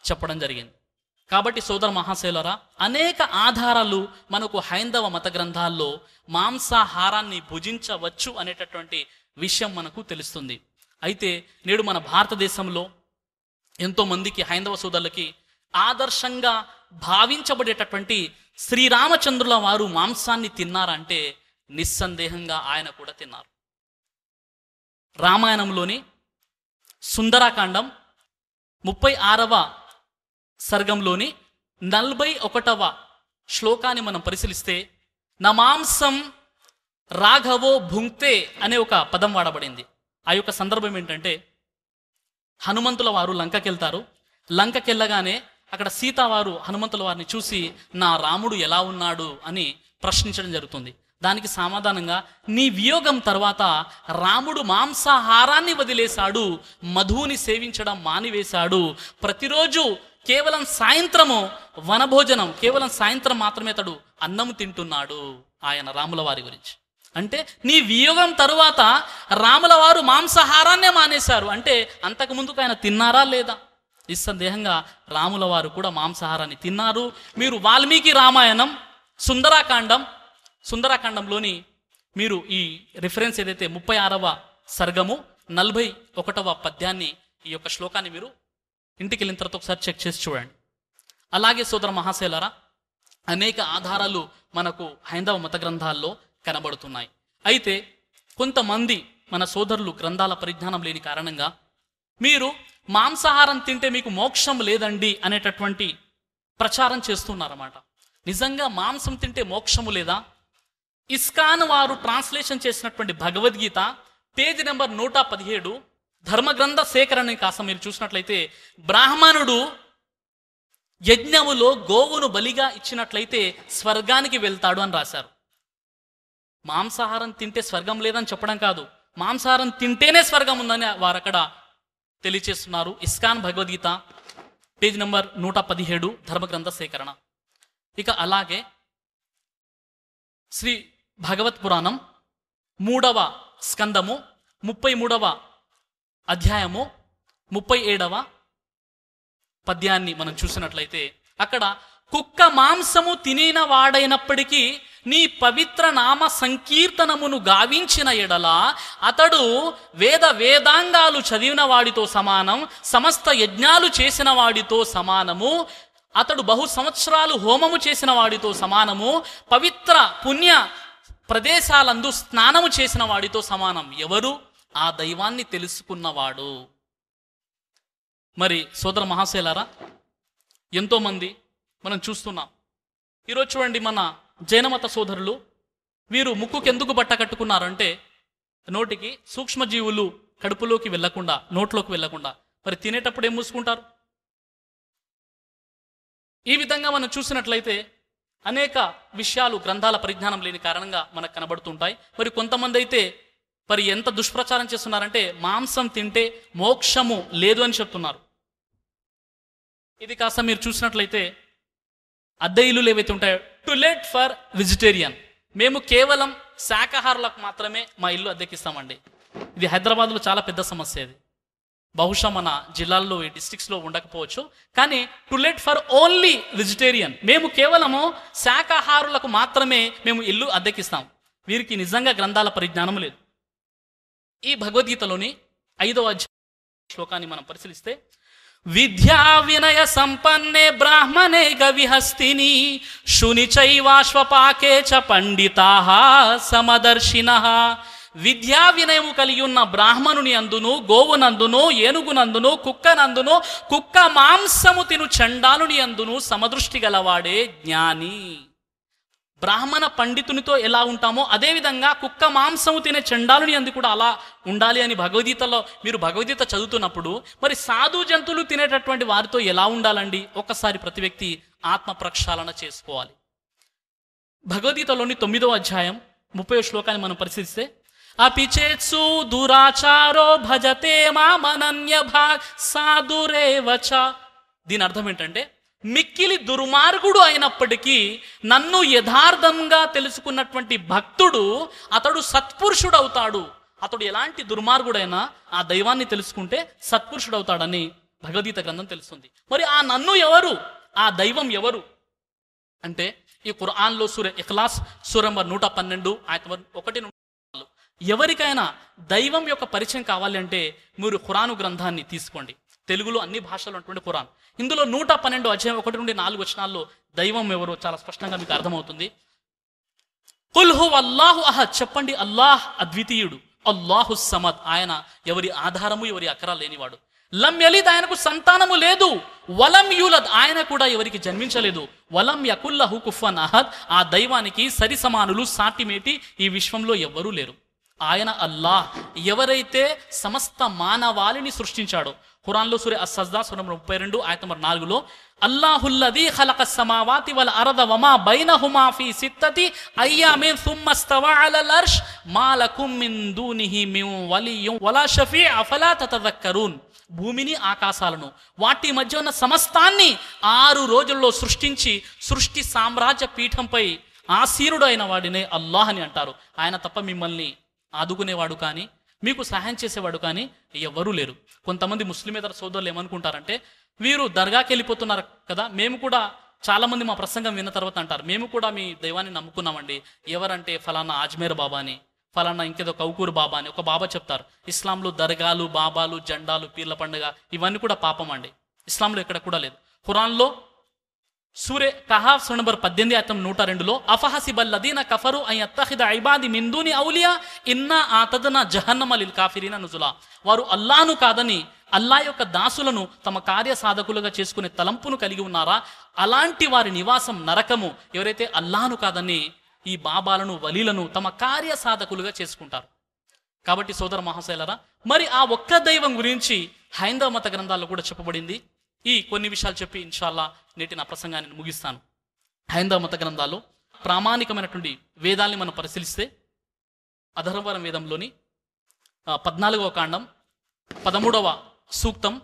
చెప్పడం జరిగింది. కాబట్టి సోదర మహాశయులారా, అనేక ఆధారాలు మనకు హైందవ మత గ్రంథాల్లో మాంసాహారాన్ని భుజించవచ్చు అనేటటువంటి విషయం మనకు తెలుస్తుంది. అయితే నేడు మన భారతదేశంలో ఎంతోమందికి హైందవ సోదరులకి ఆదర్శంగా భావించబడేటటువంటి శ్రీరామచంద్రుల వారు మాంసాన్ని తిన్నారంటే నిస్సందేహంగా ఆయన కూడా తిన్నారు. రామాయణంలోని సుందరాకాండం 36వ సర్గంలోని 41వ శ్లోకాన్ని మనం పరిశీలిస్తే నమాంసం రాఘవో భుంక్తే అనే ఒక పదం వాడబడింది. ఆ యొక్క సందర్భం ఏంటంటే, హనుమంతుల వారు లంకకెళ్తారు. లంకకెళ్ళగానే అక్కడ సీతావారు హనుమంతుల వారిని చూసి నా రాముడు ఎలా ఉన్నాడు అని ప్రశ్నించడం జరుగుతుంది. దానికి సమాధానంగా, నీ వియోగం తర్వాత రాముడు మాంసాహారాన్ని వదిలేశాడు, మధువుని సేవించడం మానివేశాడు, ప్రతిరోజు కేవలం సాయంత్రము వనభోజనం, కేవలం సాయంత్రం మాత్రమే అతడు అన్నము తింటున్నాడు. ఆయన రాముల వారి గురించి అంటే, నీ వియోగం తరువాత రాముల వారు మాంసాహారాన్నే మానేశారు అంటే అంతకు ముందుకు ఆయన తిన్నారా లేదా? నిస్సందేహంగా రాముల వారు కూడా మాంసాహారాన్ని తిన్నారు. మీరు వాల్మీకి రామాయణం సుందరాకాండంలోని మీరు ఈ రిఫరెన్స్ ఏదైతే 36వ సర్గము 41వ పద్యాన్ని, ఈ యొక్క శ్లోకాన్ని మీరు ఇంటికి వెళ్ళిన తర్వాత ఒకసారి చెక్ చేసి చూడండి. అలాగే సోదర మహాశయులారా, అనేక ఆధారాలు మనకు హైందవ మత గ్రంథాల్లో కనబడుతున్నాయి. అయితే కొంతమంది మన సోదరులు గ్రంథాల పరిజ్ఞానం లేని కారణంగా మీరు మాంసాహారం తింటే మీకు మోక్షం లేదండి అనేటటువంటి ప్రచారం చేస్తున్నారన్నమాట. నిజంగా మాంసం తింటే మోక్షము లేదా? ఇస్కాన్ వారు ట్రాన్స్లేషన్ చేసినటువంటి భగవద్గీత పేజీ నెంబర్ 117 ధర్మగ్రంథ సేకరణ కాసం మీరు చూసినట్లయితే, బ్రాహ్మణుడు యజ్ఞములో గోవును బలిగా ఇచ్చినట్లయితే స్వర్గానికి వెళ్తాడు అని రాశారు. మాంసాహారం తింటే స్వర్గం లేదని చెప్పడం కాదు, మాంసాహారం తింటేనే స్వర్గం ఉందని వారు అక్కడ తెలియచేస్తున్నారు. ఇస్కాన్ భగవద్గీత పేజ్ నెంబర్ 117 ధర్మగ్రంథ సేకరణ. ఇక అలాగే శ్రీ భగవత్ పురాణం 3వ స్కందము 33వ అధ్యాయము 37వ పద్యాన్ని మనం చూసినట్లయితే, అక్కడ కుక్క మాంసము తినిన వాడైనప్పటికీ నీ పవిత్ర నామ సంకీర్తనమును గావించిన ఎడల అతడు వేదాంగాలు చదివిన వాడితో సమానం, సమస్త యజ్ఞాలు చేసిన వాడితో సమానము, అతడు బహు సంవత్సరాలు హోమము చేసిన వాడితో సమానము, పవిత్ర పుణ్య ప్రదేశాలందు స్నానము చేసిన వాడితో సమానం. ఎవరు? ఆ దైవాన్ని తెలుసుకున్నవాడు. మరి సోదర మహాశయులారా, ఎంతోమంది మనం చూస్తున్నాం. ఈరోజు చూడండి, మన జైనమత సోదరులు వీరు ముక్కుకి ఎందుకు బట్ట కట్టుకున్నారంటే, నోటికి సూక్ష్మజీవులు కడుపులోకి వెళ్లకుండా, నోట్లోకి వెళ్లకుండా. మరి తినేటప్పుడు ఏం మూసుకుంటారు? ఈ విధంగా మనం చూసినట్లయితే అనేక విషయాలు గ్రంథాల పరిజ్ఞానం లేని కారణంగా మనకు కనబడుతుంటాయి. మరి కొంతమంది అయితే మరి ఎంత దుష్ప్రచారం చేస్తున్నారంటే మాంసం తింటే మోక్షము లేదు అని చెప్తున్నారు. ఇది కాస్త మీరు చూసినట్లయితే అద్దె ఇల్లులు ఏవైతే ఉంటాయో, టు లెట్ ఫర్ వెజిటేరియన్, మేము కేవలం శాకాహారులకు మాత్రమే మా ఇల్లు అద్దెకిస్తామండి. ఇది హైదరాబాద్లో చాలా పెద్ద సమస్య. ఇది బహుశా మన జిల్లాల్లో, ఈ డిస్ట్రిక్ట్స్లో ఉండకపోవచ్చు, కానీ to let for only vegetarian, మేము కేవలము శాకాహారులకు మాత్రమే మేము ఇల్లు అద్దెకిస్తాం. వీరికి నిజంగా గ్రంథాల పరిజ్ఞానం లేదు. ఈ భగవద్గీతలోని 5వ శ్లోకాన్ని మనం పరిశీలిస్తే, విద్యా వినయ సంపన్నే బ్రాహ్మణే గవిహస్తిని శుని చైవాశ్వపాకే చ పండితాః సమదర్శినః. విద్యా వినయము కలిగి ఉన్న బ్రాహ్మణుని అందును, గోవునందును, ఏనుగునందును, కుక్కనందును, కుక్క మాంసము తిను చండాలుని అందును సమదృష్టి గలవాడే జ్ఞాని. బ్రాహ్మణ పండితునితో ఎలా ఉంటామో అదేవిధంగా కుక్క మాంసము తినే చండాలుని అందు కూడా అలా ఉండాలి అని భగవద్గీతలో మీరు భగవద్గీత చదువుతున్నప్పుడు, మరి సాధు జంతువులు తినేటటువంటి వారితో ఎలా ఉండాలండి? ఒక్కసారి ప్రతి వ్యక్తి ఆత్మ ప్రక్షాళన చేసుకోవాలి. భగవద్గీతలోని 9వ అధ్యాయం 30వ శ్లోకాన్ని మనం పరిశీలిస్తే, అపిచేత్సు దురాచారో భజతే మామనన్య భాగ్ సాధురేవచ. దీని అర్థం ఏంటంటే, మిక్కిలి దుర్మార్గుడు అయినప్పటికీ నన్ను యథార్థంగా తెలుసుకున్నటువంటి భక్తుడు అతడు సత్పురుషుడు అవుతాడు. అతడు ఎలాంటి దుర్మార్గుడైనా ఆ దైవాన్ని తెలుసుకుంటే సత్పురుషుడు అవుతాడని భగవద్గీత గ్రంథం తెలుస్తుంది. మరి ఆ నన్ను ఎవరు, ఆ దైవం ఎవరు అంటే ఈ ఖురాన్లో సూర ఇఖ్లాస్ సూర నంబర్ 112 ఆయత 1 నుండి 4. ఎవరికైనా దైవం యొక్క పరిచయం కావాలి అంటే మీరు ఖురాను గ్రంథాన్ని తీసుకోండి. తెలుగులో అన్ని భాషల్లో ఉన్నటువంటి ఖురాన్, ఇందులో 112 అధ్యాయం 1 నుండి 4 వచనాల్లో దైవం ఎవరో చాలా స్పష్టంగా మీకు అర్థమవుతుంది. కుల్ హువల్లాహు అహద్, చెప్పండి అల్లాహ్ అద్వితీయుడు, అల్లాహు సమద్, ఆయన ఎవరి ఆధారము ఎవరి అక్కర లేనివాడు. లం యలిద్, ఆయనకు సంతానము లేదు. వలం యూలద్, ఆయన కూడా ఎవరికి జన్మించలేదు. వలం యకుల్లహు కుఫువన్ అహద్, ఆ దైవానికి సరి సమానులు సాటిమేటి ఈ విశ్వంలో ఎవ్వరూ లేరు. ఆయన అల్లాహ్, ఎవరైతే సమస్త మానవాళిని సృష్టించాడో. ఖురాన్లో సూర అస్-సజ్దా సూర 32 ఆయత 4లో అల్లాహుల్లదీ ఖలకస్ సమావాతి వల్ అర్ద వమా బైనహుమా ఫీ సిత్తతి అయ్యామిన్ సుమ్మ ఇస్తవా అలల్ అర్ష్ మా లకుం మిన్ దూనిహి మిన్ వలియ్యిన్ వలా షఫీ అఫలా తతదక్కరూన్. భూమిని ఆకాశాలను వాటి మధ్య ఉన్న సమస్తాన్ని 6 రోజుల్లో సృష్టించి సృష్టి సామ్రాజ్య పీఠంపై ఆసీనుడు అయిన వాడినే అల్లాహ్ అని అంటారు. ఆయన తప్ప మిమ్మల్ని ఆదుకునేవాడు కానీ మీకు సహాయం చేసేవాడు కానీ ఎవ్వరూ లేరు. కొంతమంది ముస్లిమేతర సోదరులు ఏమనుకుంటారంటే, వీరు దర్గాకి వెళ్ళిపోతున్నారు కదా, మేము కూడా చాలామంది మా ప్రసంగం విన్న తర్వాత అంటారు, మేము కూడా మీ దైవాన్ని నమ్ముకున్నామండి. ఎవరంటే ఫలానా అజ్మేర్ బాబా అని, ఫలానా ఇంకేదో కౌకూరు బాబా అని ఒక బాబా చెప్తారు. ఇస్లాంలో దర్గాలు, బాబాలు, జెండాలు, పీర్ల పండుగ ఇవన్నీ కూడా పాపం అండి. ఇస్లాంలో ఎక్కడ కూడా లేదు. ఖురాన్లో సూరే కహాఫ్ సూర నంబర్ 18 ఆయత 102లో అఫహసిబల్లదీన కఫరు అన్ యత్తఖిద ఇబాది మిన్ దూని ఔలియా ఇన్నా ఆతదనా జహన్నమ లిల్ కాఫిరీన నుజులా. వారు అల్లాహ్ను కాదని అల్లాహ్ యొక్క దాసులను తమ కార్య సాధకులుగా చేసుకునే తలంపును కలిగి ఉన్నారా, అలాంటి వారి నివాసం నరకము. ఎవరైతే అల్లాహ్ను కాదని ఈ బాబాలను వలీలను తమ కార్య సాధకులుగా చేసుకుంటారు. కాబట్టి సోదర మహాశైలరా, మరి ఆ ఒక్క దైవం గురించి హైందవ మత గ్రంథాల్లో కూడా చెప్పబడింది. ఈ కొన్ని విషయాలు చెప్పి ఇన్షాల్లా నేటి నా ప్రసంగాన్ని ముగిస్తాను. హైందవ మత గ్రంథాల్లో ప్రామాణికమైనటువంటి వేదాల్ని మనం పరిశీలిస్తే అధర్వరం వేదంలోని 14వ కాండం 13వ సూక్తం,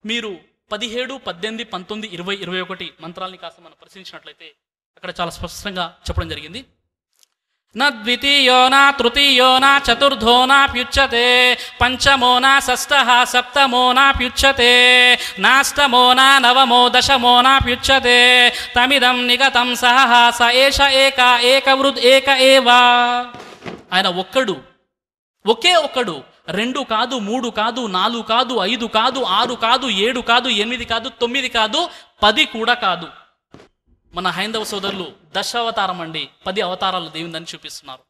మీరు 17, 18, 19, 20, 21 మంత్రాలని కాస్త మనం పరిశీలించినట్లయితే అక్కడ చాలా స్పష్టంగా చెప్పడం జరిగింది. न द्वितीयो न तृतीयो न चतुर्थो न प्युच्यते पंचमो न षष्ठः सप्तमो न प्युच्यते नाष्टमो न नवमो दशमो न प्युच्यते तमिदं निगतं सहः स एष एक एकवृद् एक एव. ఆయన ఒక్కడు, ఒకే ఒక్కడు, 2 కాదు, 3 కాదు, 4 కాదు, 5 కాదు, 6 కాదు, 7 కాదు, 8 కాదు, 9 కాదు, 10 కూడా కాదు. మన హైందవ సోదరులు 10 అవతారం అండి, 10 అవతారాలు దేవుందని చూపిస్తున్నారు.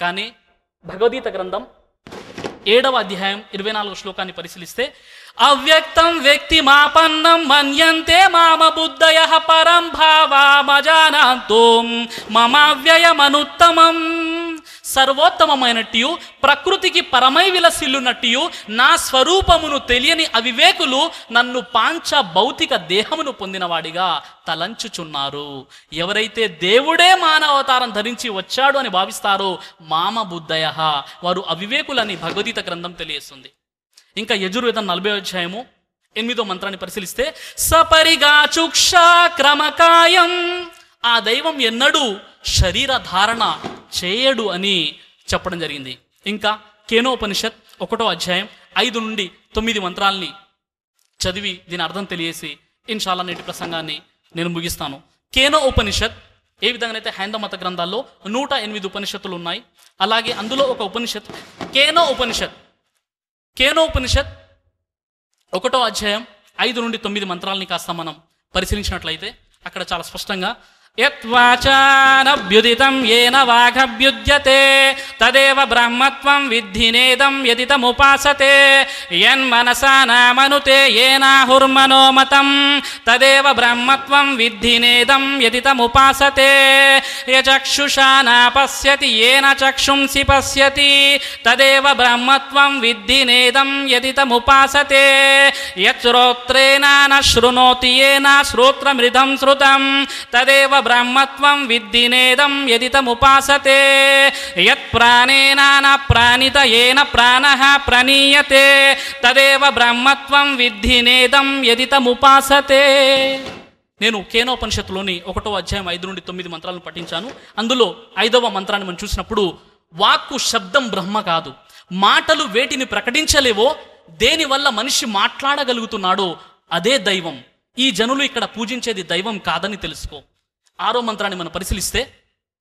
కానీ భగవద్గీత గ్రంథం 7వ అధ్యాయం 24వ శ్లోకాన్ని పరిశీలిస్తే అవ్యక్తం వ్యక్తి మాపన్నం మన్యంతే మామ బుద్ధయః పరం భావమజానంతో మమావ్యయమనుత్తమం. సర్వోత్తమమైనట్టు ప్రకృతికి పరమై విలసిల్లునట్టు నా స్వరూపమును తెలియని అవివేకులు నన్ను పాంచ భౌతిక దేహమును పొందినవాడిగా తలంచుచున్నారు. ఎవరైతే దేవుడే మానవతారం ధరించి వచ్చాడు అని భావిస్తారో మామ బుద్ధయః, వారు అవివేకులని భగవద్గీత గ్రంథం తెలియజేస్తుంది. ఇంకా యజుర్వేదం 40వ అధ్యాయము 8వ మంత్రాన్ని పరిశీలిస్తే సపరిగాచుక్షా క్రమకాయం, ఆ దైవం ఎన్నడూ శరీర ధారణ చేయడు అని చెప్పడం జరిగింది. ఇంకా కేనోపనిషత్ 1వ అధ్యాయం 5 నుండి 9 మంత్రాల్ని చదివి దీని అర్థం తెలియజేసి ఇన్షాల్లా నేటి ప్రసంగాన్ని నేను ముగిస్తాను. కేనో ఉపనిషత్ ఏ విధంగానైతే హైందవ మత గ్రంథాల్లో 108 ఉపనిషత్తులు ఉన్నాయి, అలాగే అందులో ఒక ఉపనిషత్ కేనో ఉపనిషత్. కేనో ఉపనిషత్ 1వ అధ్యాయం 5 నుండి 9 మంత్రాలని కాస్త మనం పరిశీలించినట్లయితే అక్కడ చాలా స్పష్టంగా యత్వాచానభ్యుదితం ఏన వాఘభ్యుజ్యతే తదేవ బ్రహ్మత్వం విద్ధినేదం యదితముపాసతే యన్మనసా నామనుతే ఏనాహుర్మనోమతం తదేవ బ్రహ్మత్వం విద్ధినేదం యదితముపాసతే యచక్షుషా నాపశ్యతి ఏన చక్షుంసి పశ్యతి తదేవ బ్రహ్మత్వం విద్ధినేదం యదితముపాసతే యశ్రోత్రేణ న శృణోతి ఏన శ్రోత్రమృతం శ్రుతం తదేవ బ్రహ్మత్వం విద్ధినేదం యదితముపాసతే యత్ప్రాణేన న ప్రాణిత ఏన ప్రాణః ప్రణీయతే తదేవ బ్రహ్మత్వం విద్ధినేదం యదితముపాసతే. నేను కేనోపనిషత్తులోని 1వ అధ్యాయం 5 నుండి 9 మంత్రాలను పఠించాను. అందులో 5వ మంత్రాన్ని మనం చూసినప్పుడు, వాక్కు శబ్దం బ్రహ్మ కాదు, మాటలు వేటిని ప్రకటించలేవో, దేనివల్ల మనిషి మాట్లాడగలుగుతున్నాడో అదే దైవం. ఈ జనులు ఇక్కడ పూజించేది దైవం కాదని తెలుసుకో. 6వ మంత్రాన్ని మనం పరిశీలిస్తే,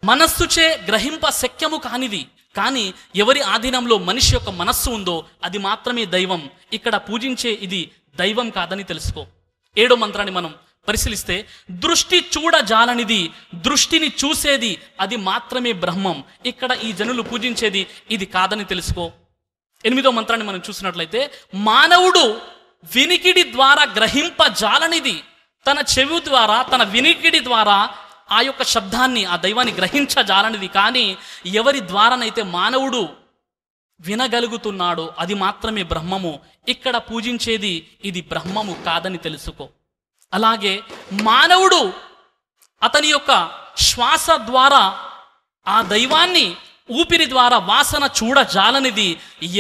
మనస్సుచే గ్రహింప శక్యము కానిది, కానీ ఎవరి ఆధీనంలో మనిషి యొక్క మనస్సు ఉందో అది మాత్రమే దైవం. ఇక్కడ పూజించే ఇది దైవం కాదని తెలుసుకో. 7వ మంత్రాన్ని మనం పరిశీలిస్తే, దృష్టి చూడజాలనిది, దృష్టిని చూసేది అది మాత్రమే బ్రహ్మం. ఇక్కడ ఈ జనులు పూజించేది ఇది కాదని తెలుసుకో. 8వ మంత్రాన్ని మనం చూసినట్లయితే, మానవుడు వినికిడి ద్వారా గ్రహింపజాలనిది, తన చెవి ద్వారా తన వినికిడి ద్వారా ఆ యొక్క శబ్దాన్ని ఆ దైవాన్ని గ్రహించజాలనిది, కానీ ఎవరి ద్వారానైతే మానవుడు వినగలుగుతున్నాడో అది మాత్రమే బ్రహ్మము. ఇక్కడ పూజించేది ఇది బ్రహ్మము కాదని తెలుసుకో. అలాగే మానవుడు అతని యొక్క శ్వాస ద్వారా ఆ దైవాన్ని ఊపిరి ద్వారా వాసన చూడజాలనిది,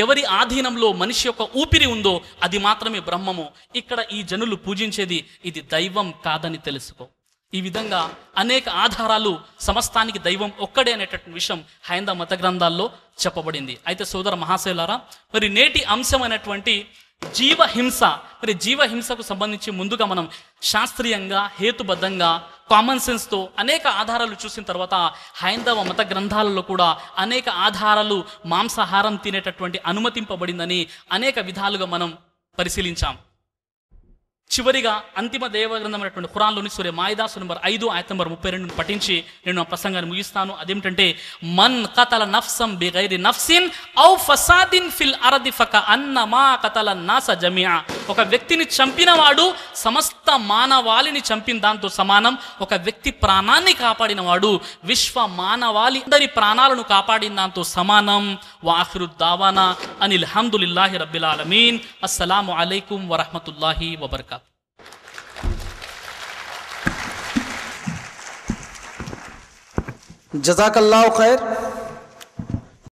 ఎవరి ఆధీనంలో మనిషి యొక్క ఊపిరి ఉందో అది మాత్రమే బ్రహ్మము. ఇక్కడ ఈ జనులు పూజించేది ఇది దైవం కాదని తెలుసుకో. ఈ విధంగా అనేక ఆధారాలు సమస్తానికి దైవం ఒక్కడే అనేటటువంటి విషయం హైందవ మత గ్రంథాల్లో చెప్పబడింది. అయితే సోదర మహాశయులారా, మరి నేటి అంశమైనటువంటి జీవహింస, మరి జీవహింసకు సంబంధించి ముందుగా మనం శాస్త్రీయంగా హేతుబద్ధంగా కామన్ సెన్స్తో అనేక ఆధారాలు చూసిన తర్వాత హైందవ మత గ్రంథాలలో కూడా అనేక ఆధారాలు మాంసాహారం తినేటటువంటి అనుమతింపబడిందని అనేక విధాలుగా మనం పరిశీలించాం. చివరిగా అంతిమ దేవగ్రంథమైనటువంటి ఖురాన్లోని సూర మాయిదా నంబర్ 5 ఆయత్ నంబర్ 32 పఠించి నేను ఆ ప్రసంగాన్ని ముగిస్తాను. అదేమిటంటే, మన్ కతల నఫ్సం బిగైరి నఫ్సిన్ ఔ ఫసాదిన్ ఫిల్ అర్ది ఫకఅన్నమా కతల నాస జమియా. ఒక వ్యక్తిని చంపినవాడు సమస్త మానవాళిని చంపిన దాంతో సమానం. ఒక వ్యక్తి ప్రాణాన్ని కాపాడినవాడు విశ్వ మానవాళి అందరి ప్రాణాలను కాపాడిన దాంతో సమానం. వాఖిరు దావానా అనిల్ హమ్దులిల్లాహి రబ్బిల్ ఆలమీన్. అస్సలాము అలైకుం వరహ్మతుల్లాహి వబర్కాతుహు. जज़ाकल्लाहु खैर।